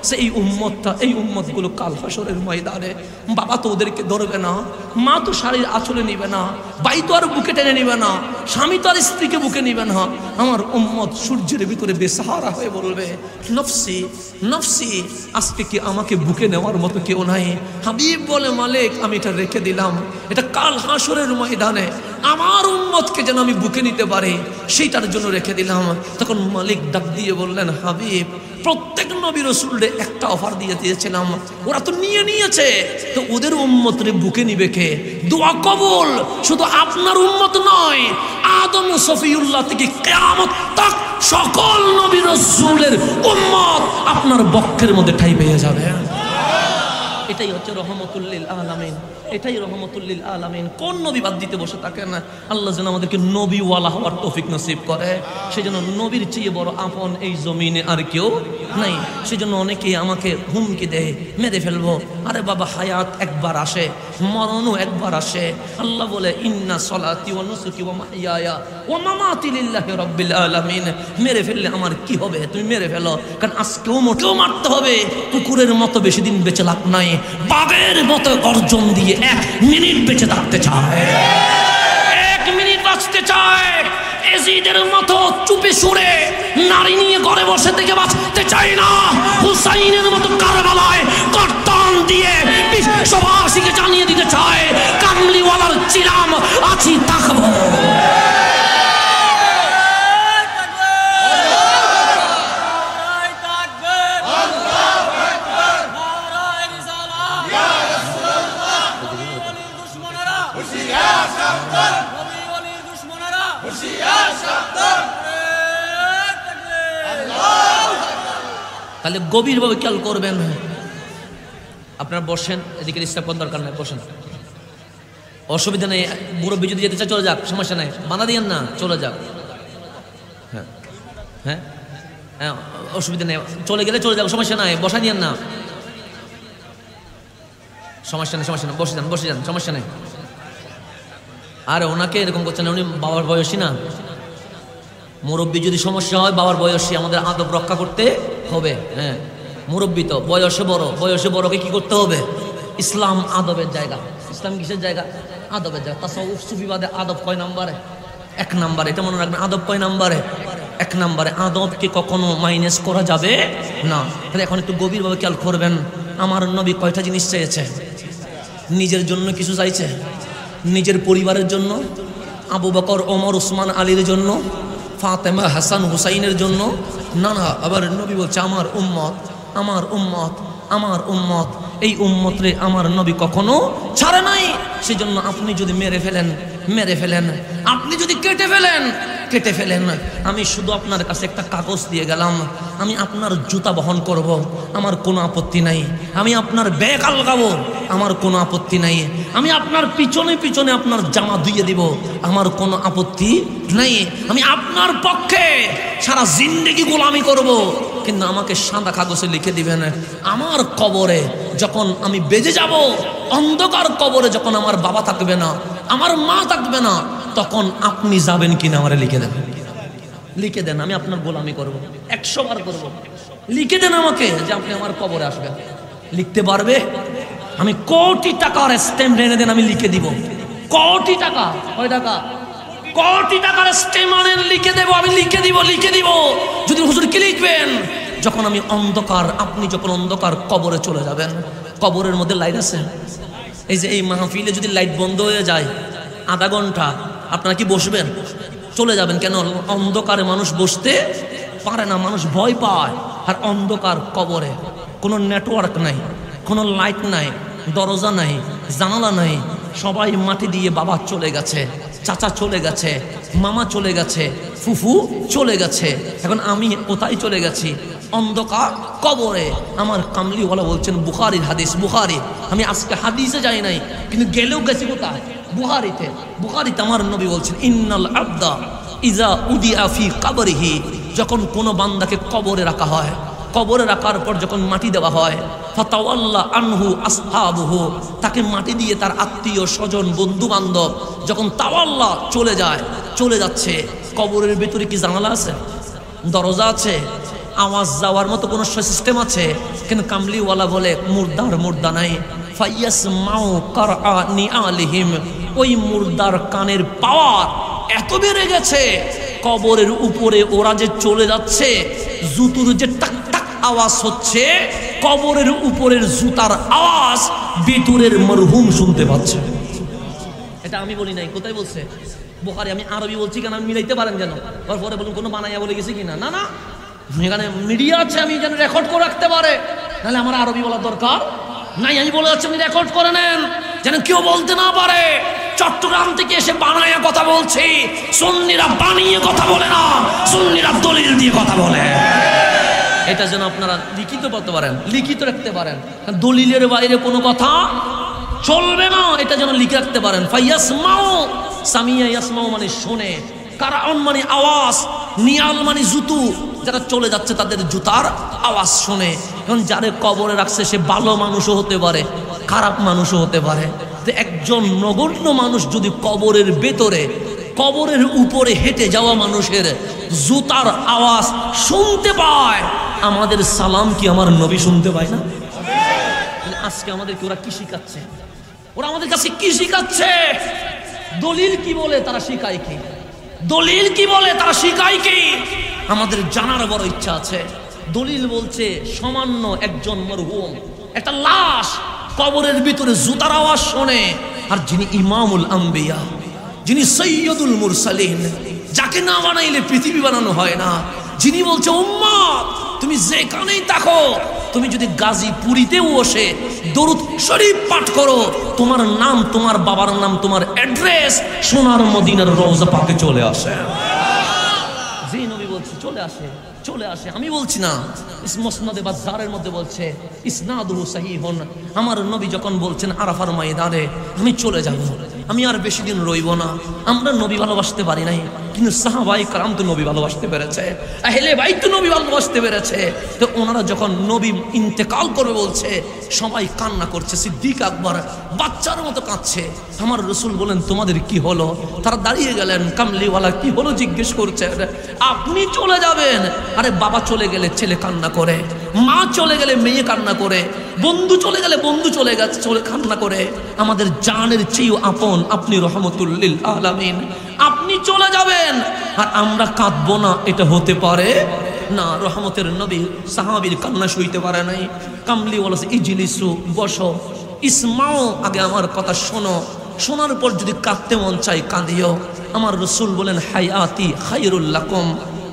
সেই উম্মতটা, এই উম্মতগুলো কাল হাসরের ময়দানে বাবা তো ওদেরকে ধরবে না, মা তো শাড়ির আঁচলে নিবে না, ভাই তো আর বুকে টেনে নিবে না, স্বামী তো আর স্ত্রীকে বুকে নিবে না। আমার উম্মত সূর্যের ভিতরে বেসাহারা হয়ে বলবে নফসি নফসি, আজকে কি আমাকে বুকে নেওয়ার মতো কেউ নাই? হাবিব বলে মালিক আমি এটা রেখে দিলাম, এটা কাল হাসরের ময়দানে আমার উম্মতকে যেন আমি বুকে নিতে পারি সেইটার জন্য রেখে দিলাম। তখন মালিক ডাক দিয়ে বললেন হাবিব প্রত্যেক নবী রাসূলরে একটা অফার দিয়ে দিয়েছিলাম, ওরা তো নিয়ে নিয়েছে, তো ওদের উম্মতরে বুকে নিবে কে? দোয়া কবুল। শুধু আপনার উম্মত নয়, আদম ও সফিউল্লাহ থেকে কিয়ামত তাক সকল নবী রাসূলের উম্মত আপনার বক্ষের মধ্যে ঠাঁই পেয়ে যাবে। এটাই হচ্ছে রহমতুল লিল আলামিন, এটাই রহমতুল লিল আলামিন। কোন নবী বাদ দিতে বসে থাকেন? আল্লাহ যেন আমাদেরকে নবীওয়ালা হওয়ার তৌফিক নসিব করে। সেজন্য নবীর চেয়ে বড় আপন এই জমিনে আর কেউ নাই। সেজন্য অনেকেই আমাকে হুমকি দেয় মেরে ফেলবো। আরে বাবা হায়াত একবার আসে, মরণও একবার আসে। আল্লাহ বলে ইন্না সলাতি ওয়া নুসুকি ওয়া মাহইয়ায়া ওয়া মামাতি লিল্লাহি রাব্বিল আলামিন। মেরে ফেললে আমার কি হবে? তুমি মেরে ফেলো, কারণ আজকেও মোটেও মারতে হবে। কুকুরের মতো বেশি দিন বেঁচে লাভ নাই, বাঘের মতো গর্জন দিয়ে 1 মিনিট বেঁচে থাকতে চায়, 1 মিনিট বাঁচতে চায়। এজিদের মতো চুপে সুরে নারী নিয়ে ঘরে বসে থেকে বাঁচতে চাই না। হুসাইনের মতো কারবালায় গর্দান দিয়ে বিশ্ববাসীকে জানিয়ে দিতে চায় কামলিওয়ালার চিরাম আছি থাকবো। তাহলে গভীরভাবে খেয়াল করবেন। আপনারা বসেন, এদিকে ডিস্টার্ব করার দরকার নাই, বসেন, অসুবিধা নেই। মুরব্বী যদি যেতে চায় চলে যাক, সমস্যা নাই, বাধা দিয়েন না, চলে যাক। হ্যাঁ হ্যাঁ হ্যাঁ অসুবিধা নেই, চলে গেলে চলে যাক, সমস্যা নাই, বসা দিয়েন না, সমস্যা নেই, সমস্যা নেই, বসে যান, বসে যান, সমস্যা নেই। আর ওনাকে এরকম করছেন, উনি বাবার বয়সী না। মুরব্বী যদি সমস্যা হয় বাবার বয়সী, আমাদের আদব রক্ষা করতে হবে। হ্যাঁ মুরব্বী তো বয়সে বড়, বয়সে বড়কে কি করতে হবে? ইসলাম আদবের জায়গা। ইসলাম কিসের জায়গা? আদবের জায়গা। তাসাউফ সুফিবাদে আদব কয় নাম্বারে? 1 নাম্বারে। এটা মনে রাখবেন, আদব কয় নাম্বারে? 1 নাম্বারে। আদবকে কখনো মাইনাস করা যাবে না। তাহলে এখন একটু গভীরভাবে খেয়াল করবেন। আমার নবী কয়টা জিনিস চেয়েছে? নিজের জন্য কিছু চাইছে, নিজের পরিবারের জন্য, আবু বকর ওমর উসমান আলীর জন্য, ফাতেমা হাসান হুসাইনের জন্য? না না, আবার নবী বলছে আমার উম্মত, আমার উম্মত, আমার উম্মত, এই উম্মতরে আমার নবী কখনো ছাড়ে নাই। সেজন্য আপনি যদি মেরে ফেলেন, মেরে ফেলেন, আপনি যদি কেটে ফেলেন, কেটে ফেলেন, আমি শুধু আপনার কাছে একটা কাগজ দিয়ে গেলাম, আমি আপনার জুতা বহন করব, আমার কোনো আপত্তি নাই। আমি আপনার ব্যাগ আলগাবো, আমার কোনো আপত্তি নাই। আমি আপনার পিছনে পিছনে আপনার জামা ধুইয়ে দিব, আমার কোনো আপত্তি নাই। আমি আপনার পক্ষে সারা জিন্দেগি গোলামি করব, কিন্তু আমাকে সাদা কাগজে লিখে দিবেন আমার কবরে যখন আমি বেজে যাব, অন্ধকার কবরে যখন আমার বাবা থাকবে না, আমার মা থাকবে না, তখন আপনি যাবেন কিনা আমারে লিখে দেন, লিখে দেন। আমি আপনার গোলামি করব, 100 বার করব, লিখে দেন আমাকে যে আপনি আমার কবরে আসবেন। লিখতে পারবে? আমি কোটি টাকার স্ট্যাম্প এনে দেন, আমি লিখে দিব। কোটি টাকা, কয় টাকা? কোটি টাকার স্ট্যাম্প আনেন, লিখে দেব, আমি লিখে দিব, লিখে দিব। যদি হুজুর কি লিখবেন? যখন আমি অন্ধকার, আপনি যখন অন্ধকার কবরে চলে যাবেন, কবরের মধ্যে লাইট আছে। এই যে এই মাহফিলে যদি লাইট বন্ধ হয়ে যায় আধা ঘন্টা, আপনারা কি বসবেন? চলে যাবেন কেন? অন্ধকারে মানুষ বসতে পারে না, মানুষ ভয় পায়। আর অন্ধকার কবরে কোনো নেটওয়ার্ক নাই, কোনো লাইট নাই, দরজা নাই, জানালা নাই, সবাই মাটি দিয়ে বাবা চলে গেছে, চাচা চলে গেছে, মামা চলে গেছে, ফুফু চলে গেছে। এখন আমি কোথায় চলে গেছি? অন্ধকার কবরে। আমার কামলিওয়ালা বলছেন, বুখারীর হাদিস, বুখারী, আমি আজকে হাদিসে যাই নাই, কিন্তু গেলেও গেছি কোথায়? বুখারীতে। বুখারীতে আমার নবী বলছেন, ইন্নাল আবদা ইজা উদিয়া ফি কবরিহি, যখন কোনো বান্দাকে কবরে রাখা হয়, কবরে রাখার পর যখন মাটি দেওয়া হয়, ফাতাওয়াল্লা আনহু আসহাবুহু, তাকে মাটি দিয়ে তার আত্মীয় স্বজন বন্ধু বান্ধব যখন তাওয়াল্লা চলে যায়, চলে যাচ্ছে, কবরের ভেতরে কি জানালা আছে, দরজা আছে, আওয়াজ যাওয়ার মতো কোনো সিস্টেম আছে? কিন্তু কামলিওয়ালা বলে মুর্দার মুর্দা নাই। ফাইয়াসমাউ কারআ নিআলিহিম, ওই মুর্দার কানের পাওয়ার এত বেড়ে গেছে, কবরের উপরে ওরা যে চলে যাচ্ছে, জুতুর যে টাক টাক আওয়াজ হচ্ছে, কবরের উপরের জুতার আওয়াজ ভিতরের মরহুম শুনতে পাচ্ছে। এটা আমি বলি নাই, কোথায় বলছে? বুখারী। আমি আরবি বলছি কেন, আমি মিলাইতে পারেন যেন, পরে বলুন কোনো বানাইয়া বলে গেছি কিনা। না না, এখানে মিডিয়া আছে, আমি যেন রেকর্ড করে রাখতে পারে, নাহলে আমার আরবি বলার দরকার নাই। আমি বলে যাচ্ছি, আপনি রেকর্ড করে নেন যেন কেউ বলতে না পারে চট্টগ্রাম থেকে এসে বানাইয়া কথা বলছি। সুন্নিরা বানিয়ে কথা বলে না, সুন্নিরা দলিল দিয়ে কথা বলে। এটা যেন আপনারা লিখিত করতে পারেন, লিখিত রাখতে পারেন, দলিলের বাইরে কোনো কথা চলবে না, এটা যেন লিখে রাখতে পারেন। ফাইয়াসমাউ, সামিয়া ইয়াসমাউ মানে শোনে, কারাউন মানে আওয়াজ, নিয়াল মানে জুতু, যারা চলে যাচ্ছে তাদের জুতার আওয়াজ শোনে। এখন যারে কবরে রাখছে সে ভালো মানুষও হতে পারে, খারাপ মানুষও হতে পারে। তো একজন নগণ্য মানুষ যদি কবরের ভেতরে, কবরের উপরে হেঁটে যাওয়া মানুষের জুতার আওয়াজ শুনতে পায়, আমাদের সালাম কি আমার নবী শুনতে পায় না? আজকে আমাদেরকে ওরা কি শিখাচ্ছে? ওরা আমাদের কাছে কি শিখাচ্ছে? দলিল কি বলে তারা শিখায় কি? দলিল কি বলে তারা শিখায় কি? আমাদের জানার বড় ইচ্ছা আছে। দলিল বলছে সামান্য একজন মরহুম, একটা লাশ কবরের ভিতরে জুতার আওয়াজ শোনে, আর যিনি ইমামুল আম্বিয়া, যিনি সৈয়দুল মুরসালিন, যাকে না বানাইলে পৃথিবী বানানো হয় না, যিনি বলছে উম্মত তুমি যেখানেই থাকো, তুমি যদি গাজীপুরিতেও বসে দরুদ শরীফ পাঠ করো, তোমার নাম, তোমার বাবার নাম, তোমার অ্যাড্রেস সোনার মদিনার রওজা পাকে চলে আসে। জি নবী বলছে চলে আসে, চলে আসে। আমি বলছি না, মুসনাদে বাজ্জারের মধ্যে বলছে ইসনাদুহু সহিহুন। আমার নবী যখন বলছেন আরাফার ময়দানে আমি চলে যাব, আমি আর বেশি দিন রইব না। আমরা নবী ভালোবাসতে পারি নাই, কিন্তু সাহাবায়ে কেরাম তো নবী ভালোবাসতে পেরেছে, আহলে বাইত তো নবী ভালোবাসতে পেরেছে। তো ওনারা যখন নবী ইন্তেকাল করবে বলছে, সবাই কান্না করছে, সিদ্দিক আকবর বাচ্চার মতো কাঁদছে। আমার রাসূল বলেন তোমাদের কি হলো? তারা দাঁড়িয়ে গেলেন, কামলিওয়ালা কি হলো জিজ্ঞেস করছে। আপনি চলে যাবেন? আরে বাবা চলে গেলে ছেলে কান্না করে, মা চলে গেলে মেয়ে কান্না করে, বন্ধু চলে গেলে বন্ধু চলে গেছে চলে কান্না করে। আমাদের জানের চেয়েও আপন আপনি, রহমতুল লিল আলামিন। আপনি চলে যাবেন আর আমরা কাঁদবো না, এটা হতে পারে না। রহমতের নবী সাহাবীর কান্না সইতে পারে নাই। কামলি বলেছে ইজলিসু, বসো, ইসমাও, আগে আমার কথা শোনো। শোনার পর যদি কাঁদতে মন চাই কাঁদিও। আমার রসুল বলেন হায়াতি খায়রুল লাকুম,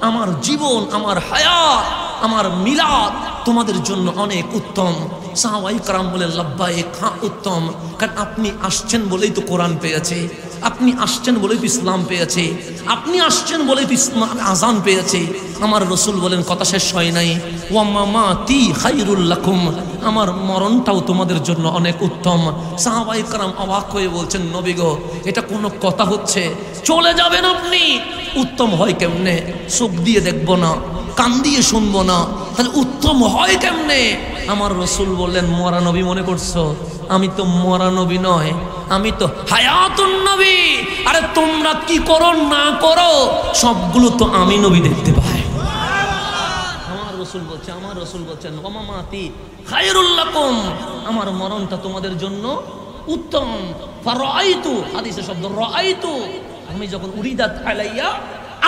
আমার জীবন, আমার হায়াত, আমার মিলাদ তোমাদের জন্য অনেক উত্তম। সাহাবায়ে কেরাম বলেন লাব্বাইক, হ্যাঁ উত্তম, কারণ আপনি আসছেন বলেই তো কোরআন পেয়েছে, আপনি আসছেন বলেই তো ইসলাম পেয়েছে, আপনি আসছেন বলেই তো ইসলাম আজান পেয়েছে। আমার রসুল বলেন কথা শেষ হয় নাই, ওয়া মামাতি খায়রুল লাকুম, আমার মরণটাও তোমাদের জন্য অনেক উত্তম। সাহাবায়ে কেরাম অবাক হয়ে বলছেন নবী গো, এটা কোনো কথা হচ্ছে? চলে যাবেন আপনি, উত্তম হয় কেমনে? চোখ দিয়ে দেখবো না, কান দিয়ে শুনবো না, তাহলে উত্তম হয় কেমনে? আমার রসুল বললেন মরা নবী মনে করছো? আমি তো মরা নবী নয়, আমি তো হায়াতুন নবী। আরে তোমরা কি করো না করো সবগুলো তো আমি নবী দেখতে পাই। আমার রসুল বলছেন ওমামাতি খায়রুল লাকুম, আমার মরণটা তোমাদের জন্য উত্তম। ফারাআইতু, হাদিসের শব্দ রাআইতু, আমি যখন উরিদাত আলাইয়া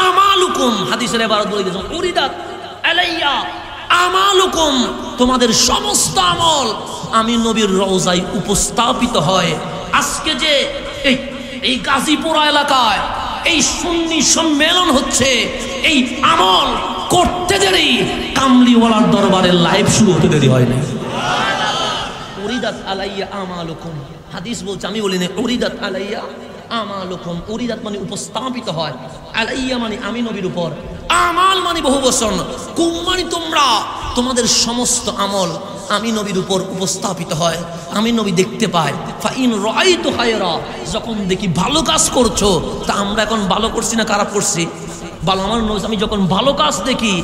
আমালুকুম, হাদিসের ইবারত বলে দিয়েছেন উরিদাত আলাইয়া আমালুকুম, তোমাদের সমস্ত আমল আমি নবীর রওজায় উপস্থাপিত হয়। আজকে যে এই গাজীপুর এলাকায় এই সুন্নি সম্মেলন হচ্ছে, এই আমল করতে দেরি কামলিওয়ালার দরবারে লাইভ শুরু হতে দেরি হয় না। উরিদাত আলাইয়া আমালুকুম, হাদিস বলছে, আমি বলি না, উরিদাত আলাইয়া আমালুকুম, উরিদাত মানে উপস্থাপিত হয়, আলাইয়া মানে আমি নবীর উপর, আমাল মানে বহু বচন, কুম মানে তোমরা, তোমাদের সমস্ত আমল আমি নবীর উপর উপস্থাপিত হয়, আমি নবী দেখতে পাই। ফাইন রাআইতু খায়রা, যখন দেখি ভালো কাজ করছো, তা আমরা এখন ভালো করছি না খারাপ করছি? ভালো, আমার নবী আমি যখন ভালো কাজ দেখি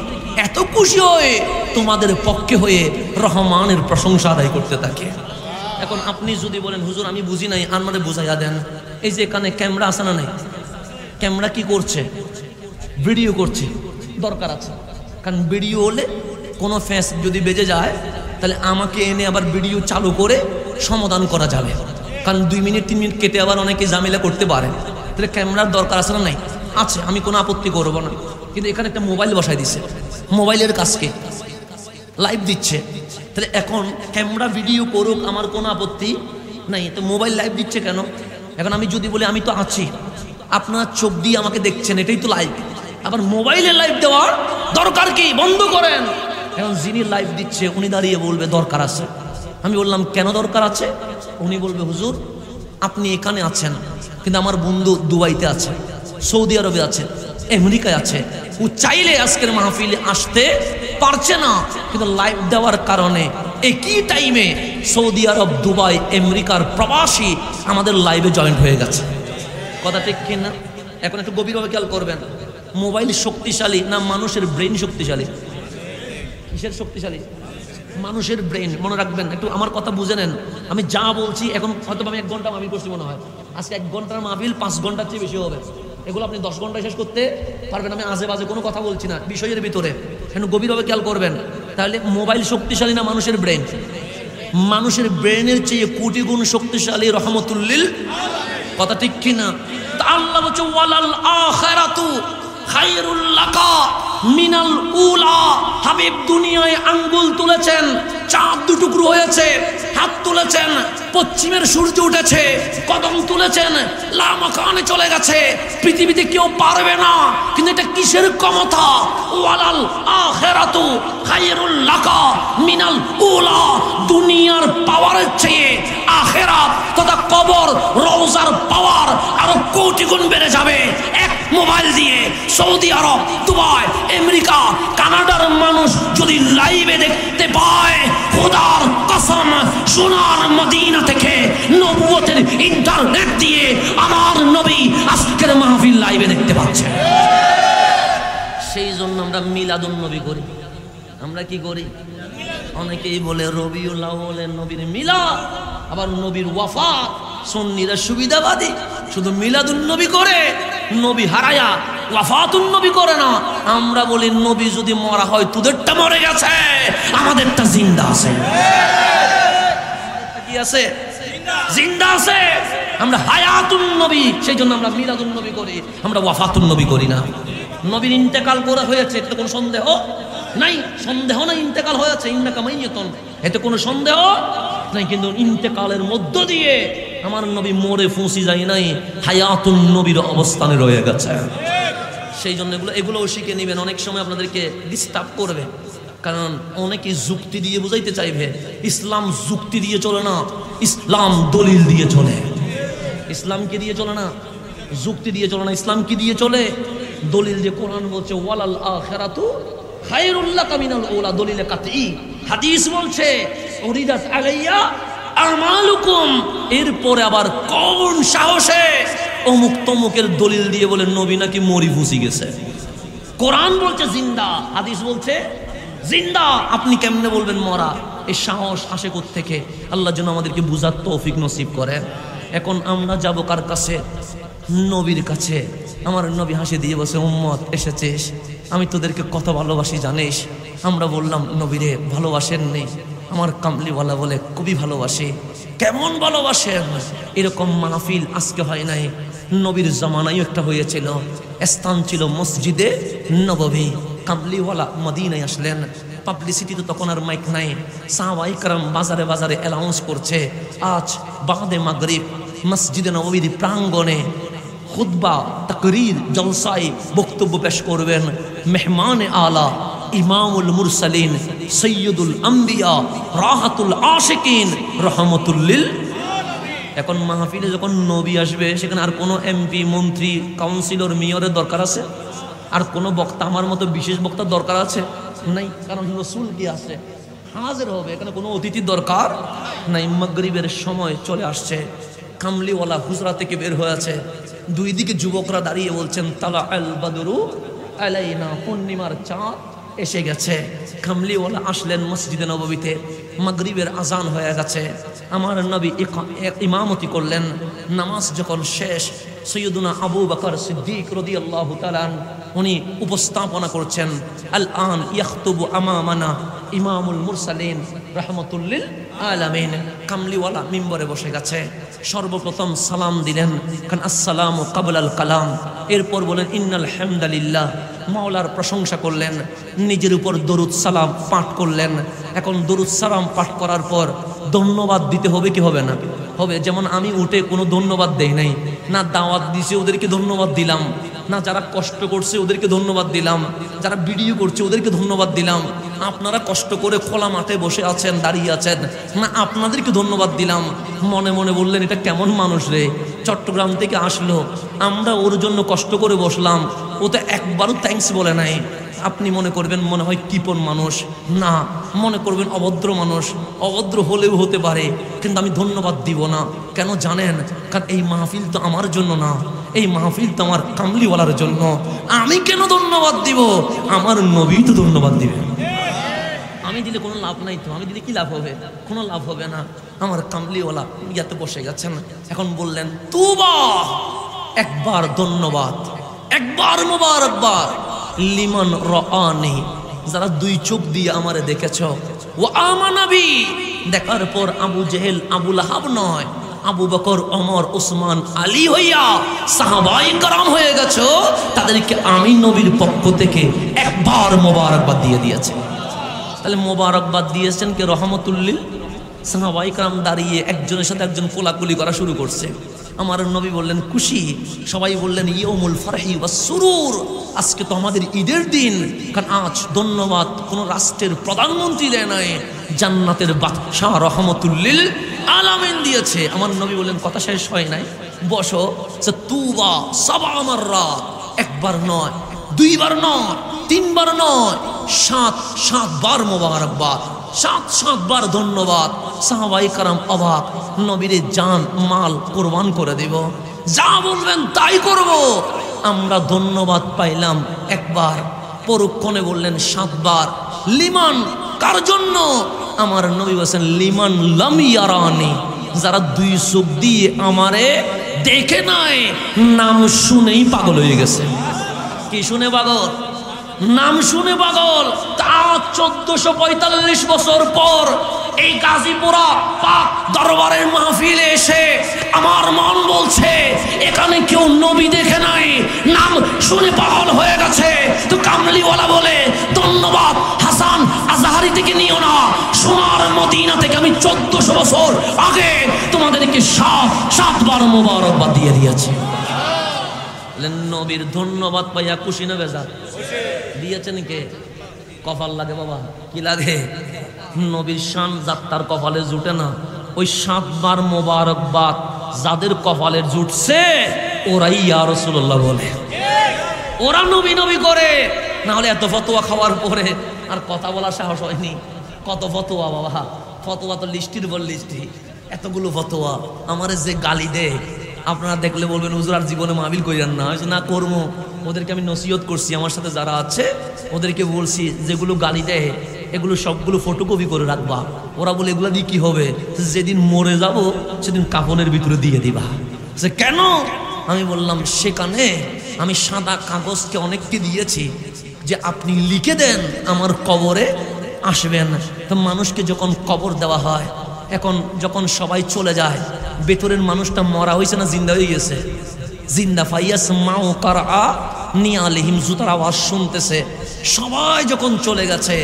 এত খুশি হয়ে তোমাদের পক্ষে হয়ে রহমানের প্রশংসা আদায় করতে থাকে। এখন আপনি যদি বলেন হুজুর আমি বুঝি নাই, আমারে বুঝাইয়া দেন। এই যে এখানে ক্যামেরা আছে না নাই, ক্যামেরা কি করছে? ভিডিও করছে, দরকার আছে, কারণ ভিডিও হলে কোনো ফেস যদি বেজে যায় তাহলে আমাকে এনে আবার ভিডিও চালু করে সমাধান করা যাবে, কারণ 2 মিনিট 3 মিনিট কেটে আবার অনেকে ঝামেলা করতে পারে। তাহলে ক্যামেরার দরকার আছে না নাই? আছে, আমি কোনো আপত্তি করবো না, কিন্তু এখানে একটা মোবাইল বসাই দিছে, মোবাইলের কাজকে লাইভ দিচ্ছে, তাহলে এখন ক্যামেরা ভিডিও করুক আমার কোনো আপত্তি নাই, তো মোবাইল লাইভ দিচ্ছে কেন? এখন আমি যদি বলি আমি তো আছি, আপনার চোখ দিয়ে আমাকে দেখছেন, এটাই তো লাইভ, আবার মোবাইলে লাইভ দেওয়ার দরকার কি? বন্ধ করেন। এখন যিনি লাইভ দিচ্ছে উনি দাঁড়িয়ে বলবে দরকার আছে। আমি বললাম কেন দরকার আছে? উনি বলবে হুজুর আপনি এখানে আছেন, কিন্তু আমার বন্ধু দুবাইতে আছে, সৌদি আরবে আছে, আমেরিকায় আছে, ও চাইলে আজকের মাহফিলে আসতে পারছে না, কিন্তু লাইভ দেওয়ার কারণে একই টাইমে সৌদি আরব, দুবাই, আমেরিকার প্রবাসী আমাদের লাইভে জয়েন্ট হয়ে গেছে। কথা ঠিক কিনা? এখন একটু গভীরভাবে খেয়াল করবেন, মোবাইল শক্তিশালী না মানুষের ব্রেন শক্তিশালী? কিসের শক্তিশালী? মানুষের ব্রেন। মনে রাখবেন, একটু আমার কথা বুঝে নেন, আমি যা বলছি এখন হয়তো আমি 1 ঘন্টা মাহফিল করছি মনে হয়, আজকে 1 ঘন্টার মাহফিল 5 ঘন্টার চেয়ে বেশি হবে, এগুলো আপনি 10 ঘন্টায় শেষ করতে পারবেন। আমি আজে বাজে কোনো কথা বলছি না, বিষয়ের ভিতরে, একটু গভীরভাবে খেয়াল করবেন। তাহলে মোবাইল শক্তিশালী না মানুষের ব্রেন? মানুষের ব্রেনের চেয়ে কোটি গুণ শক্তিশালী রহমতুল্লিল। কথা ঠিক কিনা? আল্লাহ বলছে ওয়ালাল আখিরাতু খায়রুল লাকা মিনাল উলা। হাবিব দুনিয়ায় আঙ্গুল তুলেছেন, চাঁদ 2 টুকরো হয়েছে, হাত তুলেছেন, পশ্চিমের সূর্য উঠেছে, কদম তুলেছেন, লামাকানে চলে গেছে, পৃথিবীতে কেউ পারবে না। কিন্তু এটা কিসের ক্ষমতা? ওয়ালাল আখিরাতু খায়রুল লাকা মিনাল উলা। দুনিয়ার পাওয়ারের চেয়ে আখিরাত তথা কবর, রওজার পাওয়ার আরো কোটি গুণ বেড়ে যাবে। এক মোবাইল দিয়ে সৌদি আরব, দুবাই, আমেরিকা, কানাডার মানুষ যদি লাইভে দেখতে পায়, খোদার কসম সোনার মদিনা থেকে নবুয়তের ইন্টারনেট দিয়ে আমার নবী আজকের মাহফিল লাইভে দেখতে পাচ্ছে। সেই জন্য আমরা মিলাদুন নবী করি। আমরা কি করি? অনেকেই বলে রবিউল আউয়ালের নবীর মিলাদ, আবার নবীর ওয়াফাত। সুন্নিরা সুবিধাবাদী, শুধু মিলাদুন নবী করে, নবী হারায়া ওয়াফাতুন নবী করে না। আমরা বলি নবী যদি মরা হয় তোদেরটা মরে গেছে, আমাদেরটা জিন্দা আছে। কি আছে? জিন্দা আছে। আমরা হায়াতুন নবী, সেই জন্য আমরা মিলাদুন নবী করি, আমরা ওয়াফাতুন নবী করি না। নবীর ইন্তেকাল করা হয়েছে, এতে কোনো সন্দেহ নাই, সন্দেহ নাই ইন্তেকাল হয়েছে, ইন্নাকা মাইয়াতুন, এতে কোনো সন্দেহ নাই। কিন্তু ইন্তেকালের মধ্য দিয়ে আমার নবী মরে ফুঁসি যায় নাই, হায়াতুন নবীর অবস্থানে রয়ে গেছে। সেই জন্য এগুলোও শিখে নেবেন। অনেক সময় আপনাদেরকে ডিস্টার্ব করবে, কারণ অনেকে যুক্তি দিয়ে বুঝাইতে চাইবে। ইসলাম যুক্তি দিয়ে চলে না, ইসলাম দলিল দিয়ে চলে। ইসলাম কি দিয়ে চলে না? যুক্তি দিয়ে চলে না। ইসলাম কি দিয়ে চলে? দলিল। যে কোরআন বলছে ওয়ালাল আখিরাতু খায়রুল লাকা মিনাল উলা, দলিলে কাতঈ। হাদিস বলছে উরিদাত আলাইয়া আমালুকুম, এরপরে আবার কোন সাহসে অমুক তমুকের দলিল দিয়ে বলে নবী নাকি মরি ফুসি গেছে। কোরআন বলছে জিন্দা, হাদিস বলছে জিন্দা, আপনি কেমনে বলবেন মরা? এই সাহস আসে কোত্থেকে? আল্লাহ যেন আমাদেরকে বুঝার তৌফিক নসিব করেন। এখন আমরা যাবো কার কাছে? নবীর কাছে। আমার নবী হাসি দিয়ে বসে, উম্মত এসেছিস, আমি তোদেরকে কত ভালোবাসি জানিস? আমরা বললাম নবীরে ভালোবাসেন নেই? আমার কামলিওয়ালা বলে খুবই ভালোবাসি। কেমন ভালোবাসেন? এরকম মাহফিল আজকে হয় নাই, নবীর জামানায় একটা হয়েছিল। স্থান ছিল মসজিদে নববী। কামলিওয়ালা মদিনায় আসলেন। পাবলিসিটি তো তখন আর মাইক নাই। সাহাবায়ে কেরাম বাজারে বাজারে অ্যানাউন্স করছে, আজ বাদে মাগরিব মসজিদে নববীর প্রাঙ্গণে খুতবা, তাকরীর, জলসায় বক্তব্য পেশ করবেন মেহমানে আলা ইমামুল মুরসালিন সৈয়দুল আম্বিয়া রাহাতুল আশিকিন রহমতুল লিল। এখন মাহফিলে যখন নবী আসবে, সেখানে আর কোনো এমপি, মন্ত্রী, কাউন্সিলর, মেয়রের দরকার আছে? আর কোনো বক্তা, আমার মতো বিশেষ বক্তার দরকার আছে? নাই, কারণ রসুল কি আছে, হাজির হবে। এখানে কোনো অতিথির দরকার নাই। মাগরিবের সময় চলে আসছে। কামলিওয়ালা হুজরা থেকে বের হয়েছে। দুই দিকে যুবকরা দাঁড়িয়ে বলছেন তালা আল বাদরু আলাইনা, পূর্ণিমার চাঁদ এসে গেছে। কামলিওয়ালা আসলেন মসজিদে নববীতে। মাগরিবের আজান হয়ে গেছে। আমার নবী ইমামতি করলেন। নামাজ যখন শেষ, সৈয়দুনা আবু বকর সিদ্দিক রাদিয়াল্লাহু তাআলা উনি উপস্থাপনা করছেন। আল আন ইয়াখতুবু আমামানা ইমামুল মুরসালিন রাহমাতুল লিল আলামিন। কামলিওয়ালা মিম্বরে বসে গেছে। সর্বপ্রথম সালাম দিলেন, কারণ আসসালামু কাবলাল কালাম। এরপর বলেন ইন্নাল হামদালিল্লাহ, মাওলার প্রশংসা করলেন। নিজের উপর দরুদ সালাম পাঠ করলেন। এখন দরুদ সালাম পাঠ করার পর ধন্যবাদ দিতে হবে কি হবে না? হবে। যেমন আমি উঠে কোনো ধন্যবাদ দেই নাই, না দাওয়াত দিছে ওদেরকে ধন্যবাদ দিলাম, না যারা কষ্ট করছে ওদেরকে ধন্যবাদ দিলাম, যারা ভিডিও করছে ওদেরকে ধন্যবাদ দিলাম। আপনারা কষ্ট করে খোলা মাঠে বসে আছেন, দাঁড়িয়ে আছেন, না আপনাদেরকে ধন্যবাদ দিলাম। মনে মনে বললেন এটা কেমন মানুষ রে, চট্টগ্রাম থেকে আসলো, আমরা ওর জন্য কষ্ট করে বসলাম, ও তো একবারও থ্যাঙ্কস বলে নাই। আপনি মনে করবেন মনে হয় কিপন মানুষ, না, মনে করবেন অভদ্র মানুষ। অভদ্র হলেও হতে পারে, কিন্তু আমি ধন্যবাদ দিব না। কেন জানেন? কারণ এই মাহফিল তো আমার জন্য না, এই মাহফিল তো আমার কামলিওয়ালার জন্য। আমি কেন ধন্যবাদ দিব? আমার নবী তো ধন্যবাদ দিবেন। আমি দিলে কোনো লাভ নাই তো, আমি দিলে কি লাভ হবে? কোনো লাভ হবে না। আমার কামলিওয়ালা ইয়াতে বসে গেছেন। এখন বললেন তুবা, একবার ধন্যবাদ, একবার মুবারকবাদ লিমান রাআনি, যারা দুই চোখ দিয়ে আমারে দেখেছ। ও আমানাবি, দেখার পর আবু জেহেল, আবু লাহাব নয়, আবু বকর, ওমর, ওসমান, আলী হইয়া সাহাবায়ে কেরাম হয়ে গেছো, তাদেরকে আমি নবীর পক্ষ থেকে একবার মোবারকবাদ দিয়ে দিয়েছি। তাহলে মোবারকবাদ দিয়েছেন কে? রহমতুল লিল। সাহাবায়ে কেরাম দাঁড়িয়ে একজনের সাথে একজন কোলাকুলি করা শুরু করছে। আমার নবী বললেন খুশি। সবাই বললেন ইয়াউমুল ফারহি ওয়াস সুরুর, আজকে তো আমাদের ঈদের দিন। কারণ আজ ধন্যবাদ কোন রাষ্ট্রের প্রধানমন্ত্রী দেয় নাই, জান্নাতের বাদশা রহমতুল লিল আলামিন দিয়েছে। আমার নবী বললেন কথা শেষ হয় নাই, বসো। তুবা সাবা মাররাত, একবার নয়, দুইবার নয়, তিনবার নয়, সাতবার মোবারকবাদ, সাতবার ধন্যবাদ। সাহাবায়ে কেরাম অবাক, নবীরে জান মাল কোরবান করে দেব, যা বলবেন তাই করব। আমরা ধন্যবাদ পাইলাম একবার, পরক্ষণে বললেন 7 বার। লিমান, কার জন্য? আমার নবী বলেন লিমান লাম ইয়ারানি, যারা 2 চোখ দিয়ে আমারে দেখে নাই, নাম শুনেই পাগল হয়ে গেছে। কি শুনে পাগল? নাম শুনে পাগল। তা 1445 বছর পর এই গাজীপুরা পাক দরবারের মাহফিলে এসে আমার মন বলছে এখানে কেউ নবী দেখে নাই, নাম শুনে পাগল হয়ে গেছে। তো কামলিওয়ালা বলে ধন্যবাদ হাসান আজহারি থেকে নিও না, সোনার মদিনা থেকে আমি 1400 বছর আগে তোমাদেরকে আমাকে সাতবার মোবারকবাদ দিয়ে দিয়েছে। নবীর ধন্যবাদ পাইয়া খুশি না বেজার? দিয়েছেন কে? কপাল লাগে বাবা, কি লাগে? নবীর শান যাত্রার কপালে জুটে না, ওই 7 বার মোবারকবাদ যাদের কপালে জুটছে ওরাই ইয়া রাসূলুল্লাহ বলে, ওরা নবী নবী করে। না হলে এত ফতোয়া খাওয়ার পরে আর কথা বলার সাহস হয়নি। কত ফতোয়া বাবা, ফতোয়া তো লিস্টির বল লিস্টি, এতগুলো ফতোয়া। আমারে যে গালি দেয় আপনারা দেখলে বলবেন হুজুর আর জীবনে মাহফিল কইরেন না। হয়তো না করবো, ওদেরকে আমি নসিহত করছি, আমার সাথে যারা আছে ওদেরকে বলছি যেগুলো গালি দেয় এগুলো সবগুলো ফটোকপি করে রাখবা। ওরা বলে এগুলো দিয়ে কি হবে? যেদিন মরে যাব সেদিন কাফনের ভিতরে দিয়ে দিবা। সে কেন? আমি বললাম সেখানে আমি সাদা কাগজকে অনেককে দিয়েছি যে আপনি লিখে দেন আমার কবরে আসবেন। তো মানুষকে যখন কবর দেওয়া হয়, এখন যখন সবাই চলে যায়, ভেতরের মানুষটা মরা হয়েছে না জিন্দা হয়ে গেছে? জিন্দা ফাইয়াস মাও কারা নিয়ালিহিম, জুতার আওয়াজ শুনতেছে। সবাই যখন চলে গেছে,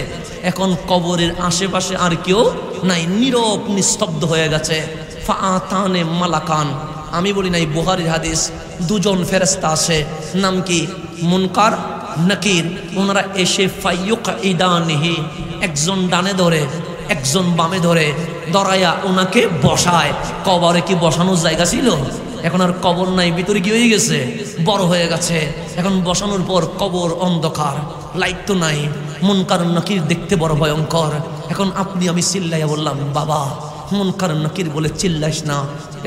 এখন কবরের আশেপাশে আর কেউ নাই, নীরব নিস্তব্ধ হয়ে গেছে। ফাআতানে মালাকান, আমি বলি নাই, বুখারীর হাদিস, 2 জন ফেরেশতা আসে, নাম কি? মুনকার নাকির। ওনারা এসে ফাইয়ুকইদানিহি, একজন ডানে ধরে একজন বামে ধরে দরাইয়া ওনাকে বসায়। কবরে কি বসানোর জায়গা ছিল? এখন আর কবর নাই, ভিতরে কি হয়ে গেছে? বড় হয়ে গেছে। এখন বসানোর পর কবর অন্ধকার, লাইট তো নাই। মুনকার নাকির দেখতে বড় ভয়ঙ্কর। এখন আপনি আমি চিল্লাইয়া বললাম, বাবা। মুনকার নাকির বলে, চিল্লাইস না,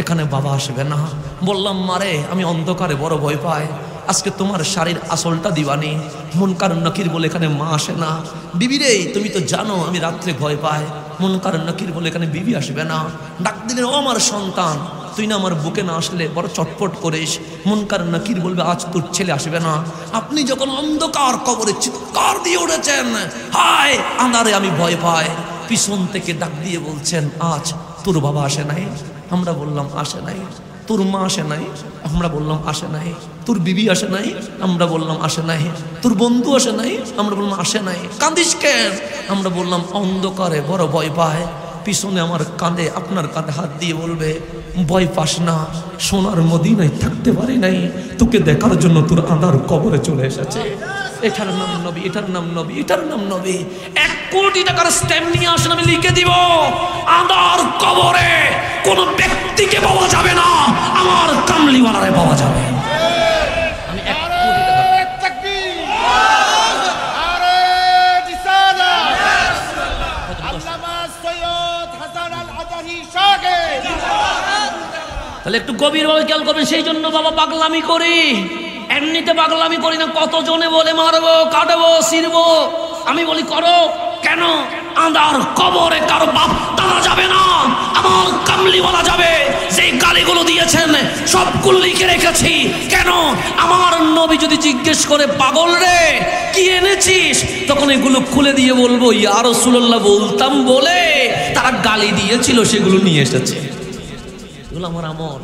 এখানে বাবা আসবে না। বললাম, মারে আমি অন্ধকারে বড় ভয় পাই, আজকে তোমার শাড়ির আসলটা দিবানি। মুনকার নাকির বলে, এখানে মা আসে না। বিবি রে, তুমি তো জানো আমি রাত্রে ভয় পাই। মুনকার নাকির বলে, এখানে বিবি আসবে না। ডাক দিলেন, ও আমার সন্তান, তুই না আমার বুকে না আসলে বড় চটপট করিস। মুনকার নাকির বলবে, আজ তোর ছেলে আসবে না। আপনি যখন অন্ধকার কবরে চিৎকার দিয়ে উঠেছেন, হায় আঁধারে আমি ভয় পাই, পিছন থেকে ডাক দিয়ে বলছেন, আজ তোর বাবা আসে নাই? আমরা বললাম আসে নাই। তোর মা আসে নাই? আমরা বললাম আসে নাই। তোর বিবি আসে নাই? আমরা বললাম আসে নাই। তোর বন্ধু আসে নাই? আমরা বললাম আসে নাই। কাঁদিস কেন? আমরা বললাম অন্ধকারে বড় ভয় পায়। পিছনে আমার কাঁধে, আপনার কাঁধে হাত দিয়ে বলবে, ভয় পাস না, সোনার মদিনায় থাকতে পারি নাই, তোকে দেখার জন্য তোর আঁধার কবরে চলে এসেছে। এটার নাম নবী, এটার নাম নবী, এটার নাম নবী। 1 কোটি টাকার স্ট্যাম্প নিয়ে আসেন, আমি লিখে দিব, আঁধার কবরে কোন ব্যক্তিকে পাওয়া যাবে না, আমার কামলিওয়ালারে পাওয়া যাবে। আমি 1 কোটি তাহলে একটু গভীরভাবে খেয়াল করবেন। সেই জন্য বাবা পাগলামি করি, এমনিতে পাগলামি করি না। কতজনে বলে মারবো, কাটবো, ছিড়বো, আমি বলি করো। কেন? আঁধার কবরে কারো বাপ দাদা যাবে না, আমার কামলিওয়ালা যাবে। যেই গালিগুলো দিয়েছেন সবগুলো লিখে রেখেছি। কেন? আমার নবী যদি জিজ্ঞেস করে, পাগল রে কি এনেছিস, তখন এগুলো খুলে দিয়ে বলবো, ইয়া রাসূলুল্লাহ বলতাম বলে তারা গালি দিয়েছিল, সেগুলো নিয়ে এসেছে। এগুলো আমার আমল,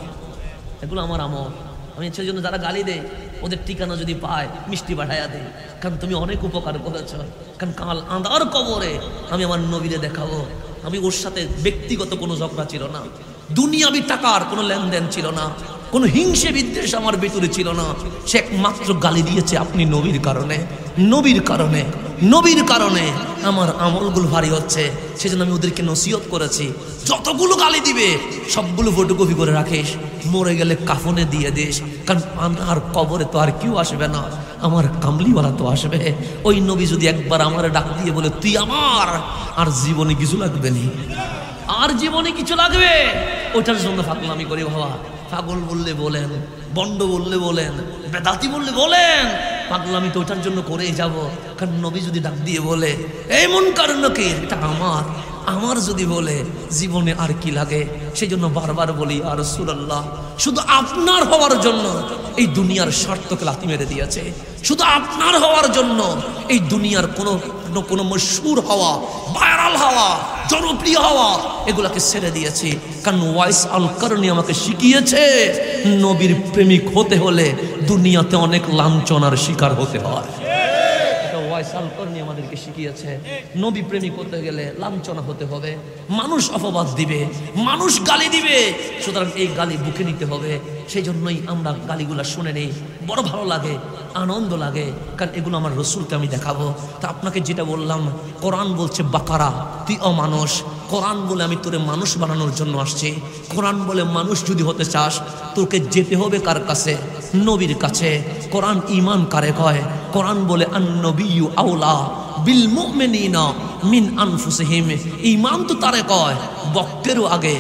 এগুলো আমার আমল। আমি সেই জন্য যারা গালি দেয় ওদের ঠিকানা যদি পায় মিষ্টি পাঠাইয়া দেয়, কারণ তুমি অনেক উপকার করেছ। কারণ কাল আঁধার কবরে আমি আমার নবীরে দেখাবো। আমি ওর সাথে ব্যক্তিগত কোনো ঝগড়া ছিল না, দুনিয়াবি টাকার কোনো লেনদেন ছিল না, কোনো হিংসে বিদ্বেষ আমার ভিতরে ছিল না। সে একমাত্র গালি দিয়েছে আপনি নবীর কারণে, নবীর কারণে, নবীর কারণে আমার আমলগুলো ভারী হচ্ছে। সেজন্য আমি ওদেরকে নসিহত করেছি, যতগুলো গালি দিবে সবগুলো ফটোকপি করে রাখিস, মরে গেলে কাফনে দিয়ে দিস। কারণ আমার কবরে তো আর কেউ আসবে না, আমার কামলিওয়ালা তো আসবে। ওই নবী যদি একবার আমার ডাক দিয়ে বলে তুই আমার, আর জীবনে কিছু লাগবে না, আর জীবনে কিছু লাগবে, ওইটার জন্য পাগলামি করি বাবা। পাগল বললে বলেন, বন্ড বললে বলেন, বেদাতি বললে বলেন, পাগলামি তো ওইটার জন্য করেই যাব। কারণ নবী যদি ডাক দিয়ে বলে এই মুনকার নাকির, এটা আমার, আমার যদি বলে জীবনে আর কি লাগে। সেই জন্য বারবার বলি, ইয়া রাসূলুল্লাহ, শুধু আপনার হওয়ার জন্য এই দুনিয়ার স্বার্থকে লাথি মেরে দিয়েছে। শুধু আপনার হওয়ার জন্য এই দুনিয়ার কোনো মশহুর হওয়া, ভাইরাল হওয়া, জনপ্রিয় হওয়া, এগুলাকে ছেড়ে দিয়েছি। কারণ ওয়াইস আল কারনি আমাকে শিখিয়েছে, নবীর প্রেমিক হতে হলে দুনিয়াতে অনেক লাঞ্ছনার শিকার হতে হয়। ফয়সাল করনি আমাদেরকে শিখিয়েছে নবী প্রেমিক হতে গেলে লাঞ্ছনা হতে হবে, মানুষ অপবাদ দিবে, মানুষ গালি দিবে, সুতরাং এই গালি বুকে নিতে হবে। সেই জন্যই আমরা গালিগুলা শুনে নেই, বড় ভালো লাগে, আনন্দ লাগে, কারণ এগুলো আমার রসুলকে আমি দেখাবো। তা আপনাকে যেটা বললাম, কোরআন বলছে বাকারা তুই অমানুষ, কোরআন বলে আমি তোরে মানুষ বানানোর জন্য আসছি। কোরআন বলে মানুষ যদি হতে চাস তোকে যেতে হবে কার কাছে? নবীর কাছে। কোরআন ঈমান কারে কয়? কোরআন বলে আন-নবিয়্যু আওলা বিল মুমিনিনা মিন আনফুসিহিম। ঈমান তো তারে কয় বক্তেরও আগে,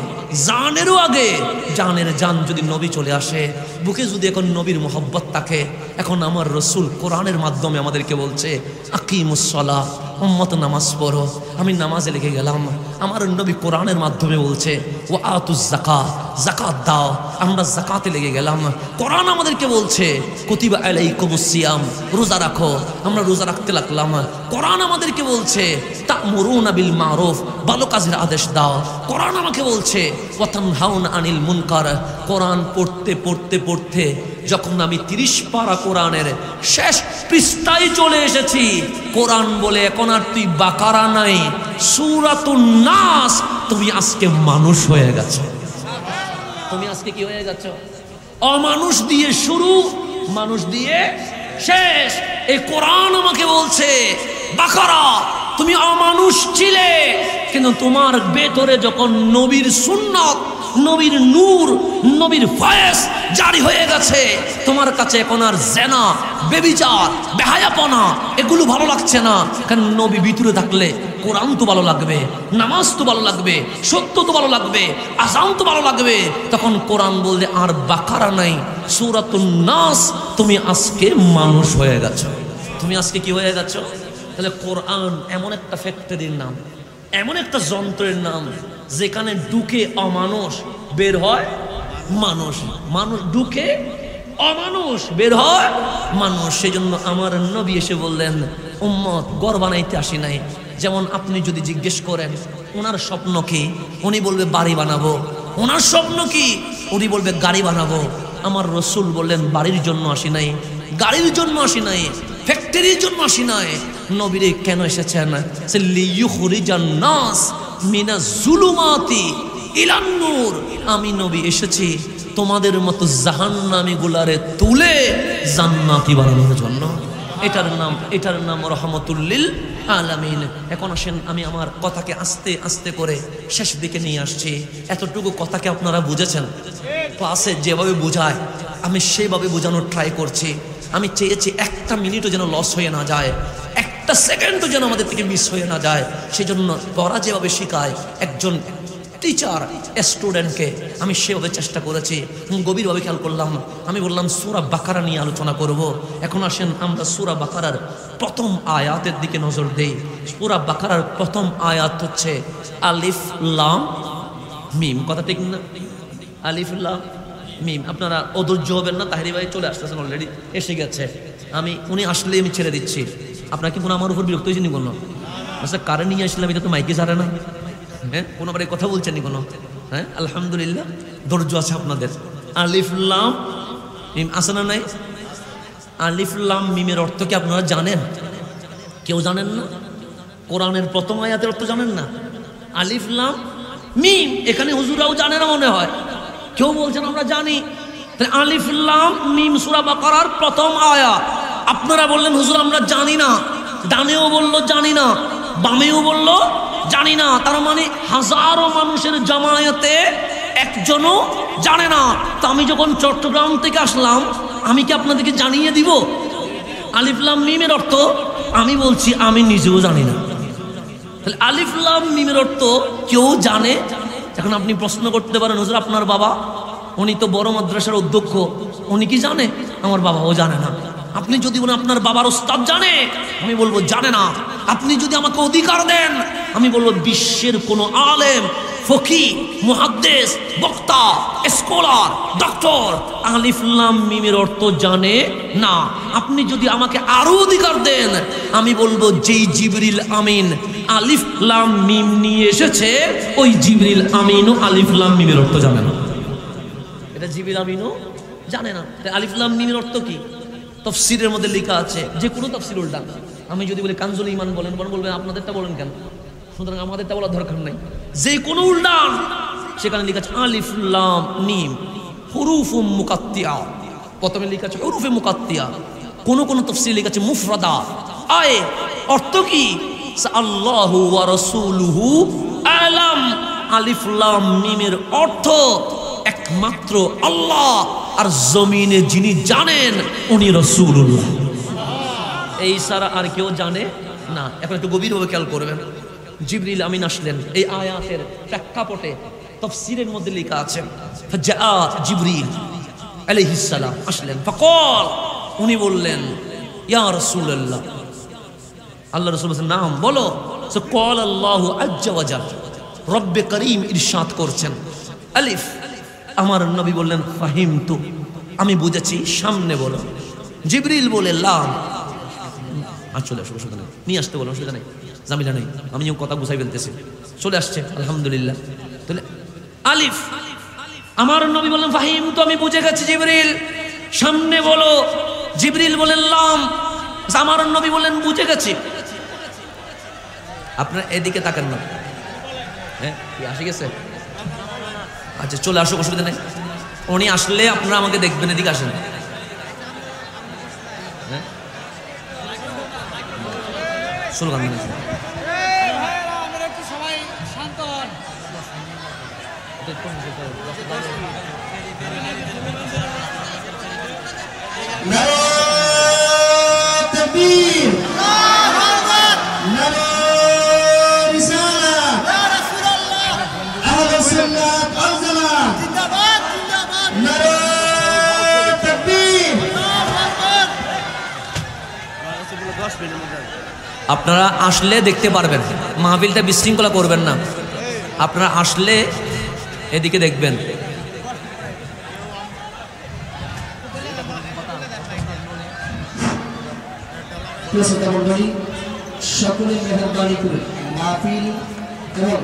জানেরও আগে। জানের জান যদি নবী চলে আসে, বুকে যদি এখন নবীর মোহব্বত থাকে, এখন আমার রসুল কোরআনের মাধ্যমে আমাদেরকে বলছে আকিমুস সালাহ, উম্মত নামাজ পড়ো। আমি নামাজে লেগে গেলাম, আমার নবী কোরআনের মাধ্যমে বলছে ওয়া আতুজ যাকাত, যাকাত দাও। আমরা যাকাতে লেগে গেলাম, কোরআন আমাদেরকে বলছে কুতিবা আলাইকুমুস সিয়াম, রোজা রাখো। আমরা রোজা রাখতে লাগলাম, কোরআন আমাদেরকে বলছে তা'মুরুনা বিল মারুফ, ভালো কাজের আদেশ দাও। কোরআন আমাকে বলছে ওয়া তানহাউনা আনিল মুনকার। কোরআন পড়তে পড়তে পড়তে যখন আমি 30 পারা কোরআনের শেষ পৃষ্ঠায় চলে এসেছি, কোরআন বলে এখন আর তুই বাকারা নাই, সূরাতুন নাস। তুমি আজকে মানুষ হয়ে গেছো। তুমি আজকে কি হয়ে গেছো? অমানুষ দিয়ে শুরু, মানুষ দিয়ে শেষ। এই কোরআন আমাকে বলছে বাকারা তুমি অমানুষ ছিলে, কিন্তু তোমার ভেতরে যখন নবীর সুন্নাত, নবীর নূর, নবীর ফয়েজ জারি হয়ে গেছে, তোমার কাছে এখন আর জেনা, বেবিচার, বেহায়াপনা এগুলো ভালো লাগছে না। কারণ নবী ভিতরে থাকলে কোরআন তো ভালো লাগবে, নামাজ তো ভালো লাগবে, সত্য তো ভালো লাগবে, আযান তো ভালো লাগবে। তখন কোরআন বললে আর বাকারা নাই, সূরাতুন নাস। তুমি আজকে মানুষ হয়ে গেছো। তুমি আজকে কি হয়ে গেছো? তাহলে কোরআন এমন একটা ফ্যাক্টরির নাম, এমন একটা যন্ত্রের নাম, যেখানে ঢুকে অমানুষ, বের হয় মানুষ। মানুষ ঢুকে অমানুষ, বের হয় মানুষ। সেই জন্য আমার নবী এসে বললেন উম্মত ঘর বানাইতে আসি নাই। যেমন আপনি যদি জিজ্ঞেস করেন ওনার স্বপ্ন কি, উনি বলবে বাড়ি বানাবো। ওনার স্বপ্ন কি, উনি বলবে গাড়ি বানাবো। আমার রসুল বললেন বাড়ির জন্য আসি নাই, গাড়ির জন্য আসি নাই, ফ্যাক্টরির জন্য আসি নাই। নবীরে কেন এসেছেন? লিইখরিজান নাস মিনাজ জুলুমাতি ইলান নূর। আমি নবী এসেছি তোমাদের মতো জাহান্নামী গুলারে তুলে জান্নাতি বানানোর জন্য। এটার নাম রহমতুল লিল আলামিন। এখন আসেন আমি আমার কথাকে আস্তে আস্তে করে শেষ দিকে নিয়ে আসছি। এতটুকু কথাকে আপনারা বুঝেছেন? ক্লাসে যেভাবে বোঝায় আমি সেভাবে বোঝানোর ট্রাই করছি। আমি চেয়েছি একটা মিনিটও যেন লস হয়ে না যায়, একটা সেকেন্ডও যেন আমাদের থেকে মিস হয়ে না যায়। সেই জন্য পড়া যেভাবে শেখায় একজন টিচার স্টুডেন্টকে, আমি সেভাবে চেষ্টা করেছি, গভীরভাবে খেয়াল করলাম। আমি বললাম সূরা বাকারা নিয়ে আলোচনা করব। এখন আসেন আমরা সূরা বাকারার প্রথম আয়াতের দিকে নজর দেই। সূরা বাকারার প্রথম আয়াত হচ্ছে আলিফ লাম মিম। কথা ঠিক না? আলিফ লাম মিম। আপনারা অধৈর্য হবেন না, তাহিরি ভাই চলে আসতেছেন, অলরেডি এসে গেছে। উনি আসলে আমি ছেড়ে দিচ্ছি। আপনার কি কোনো আমার উপর বিরক্ত হয়েছেন কোনো? আচ্ছা কারে নিয়ে আসলাম, এটা তো মাইকে ছাড়ে না। হ্যাঁ, কোনো বারে কথা বলছেন নি কোনো? হ্যাঁ, আলহামদুলিল্লাহ, ধৈর্য আছে আপনাদের। আলিফ লাম মিম আছে না নাই? আলিফ লাম মিমের অর্থ কি আপনারা জানেন? কেউ জানেন না? কোরআনের প্রথম আয়াতের অর্থ জানেন না? আলিফ লাম মিম। এখানে হুজুরাও জানে না মনে হয়, কেউ বলছেন আমরা জানি। আলিফ লাম মিম সূরা বাকারার প্রথম আয়াত। আপনারা বললেন হুজুর আমরা জানি না। ডানেও বলল জানি না, বামেও বলল জানি না। তার মানে হাজারো মানুষের জামায়াতে একজনও জানে না। তো আমি যখন চট্টগ্রাম থেকে আসলাম, আমি কি আপনাদেরকে জানিয়ে দিব আলিফ লাম মিমের অর্থ? আমি বলছি আমি নিজেও জানি না। তাহলে আলিফ লাম মিমের অর্থ কেউ জানে? এখন আপনি প্রশ্ন করতে পারেন হুজুর আপনার বাবা, উনি তো বড় মাদ্রাসার অধ্যক্ষ, উনি কি জানে? আমার বাবাও জানে না। আপনি যদি বলেন আপনার বাবার ওস্তাদ জানে, আমি বলবো জানে না। আপনি যদি আমাকে অধিকার দেন, আমি বলবো বিশ্বের কোনো আলেম, ফকি, মুহাদ্দিস, বক্তা, স্কলার, ডক্টর আলিফ লাম মিমের অর্থ জানে না। আপনি যদি আমাকে আরো অধিকার দেন, আমি বলবো যেই জিবরিল আমিন আলিফ লাম মিম নিয়ে এসেছে, ওই জিবরিল আমিনও আলিফ লাম মিমের অর্থ জানে না। এটা জিবরিল আমিনও জানে না। আলিফ লাম মিমের অর্থ কি? তাফসীরের মধ্যে লেখা আছে, যে কোনো তাফসীর উল্টান, আমি যদি বলি কানজুল ঈমান বলেন, বলবেন আপনাদেরটা বলেন কেন? সুতরাং আমাদেরটা বলার দরকার নাই। যে কোনো উল্টান সেখানে লেখা আছে আলিফ লাম মিম হুরুফুম মুকাত্তিয়া, প্রথমে লেখা আছে হুরুফে মুকাত্তিয়া, কোন তাফসীরে লেখা আছে মুফরাদা। আয় অর্থ কি? আল্লাহু ওয়া রাসূলুহু আলাম। আলিফ লাম মিমের অর্থ একমাত্র আল্লাহ আর জমিনে যিনি জানেন উনি রাসূলুল্লাহ। এই ছাড়া আর কেউ জানে না। এখন একটু গভীরভাবে খেয়াল করবেন। জিবরিল আমিন আসলেন, এই আয়াতের প্রেক্ষাপটে তাফসীরের মধ্যে লেখা আছে ফাজা জিবরিল আলাইহিস সালাম আসলেন, ফাকাল, উনি বললেন ইয়া রাসূলুল্লাহ। আল্লাহ রাসূল বলেন নাম বলো। সো ক্বাল আল্লাহু আজ্জা ওয়া জাল, রব্বে করিম ইরশাদ করছেন আলিফ। আমার নবী বললেন ফাহিমতু, আমি বুঝেছি, সামনে বলো। জিবরিল বলে লাম, চলে আসো, অসুবিধা নেই, নিয়ে আসতে বলো, অসুবিধা নেই, জামিলা নেই, আমি কথা গুছাই ফেলতেছি। চলে আসছে আলহামদুলিল্লাহ। তাহলে আলিফ, আমার নবী বললেন ফাহিমতু, আমি বুঝে গেছি। জিবরিল সামনে বলো। জিবরিল বলেন লাম, আমার নবী বললেন বুঝে গেছি। আপনার এদিকে তাকান না, হ্যাঁ আসে গেছে, আচ্ছা চলে আসো, অসুবিধা নেই। উনি আসলে আপনারা আমাকে দেখবেন, এদিকে আসেন। হ্যাঁ স্লোগান দিন, আপনারা আসলে দেখতে পারবেন, মাহফিলটা বিশৃঙ্খলা করবেন না। আপনারা আসলে এদিকে দেখবেন। সকলে মেহরবানি করে মাহফিল এবং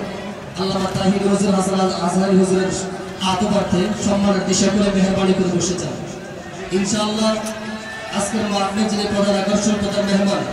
আল্লামা তাহির হুজুর হাসান আজহারী হুজুরের আতবার্থে সম্মানার্থে সকলে মেহরবানি করে বসে যান। ইনশাআল্লাহ আজকের মাহফিলে যিনি প্রধান আকর্ষণ, প্রধান মেহমান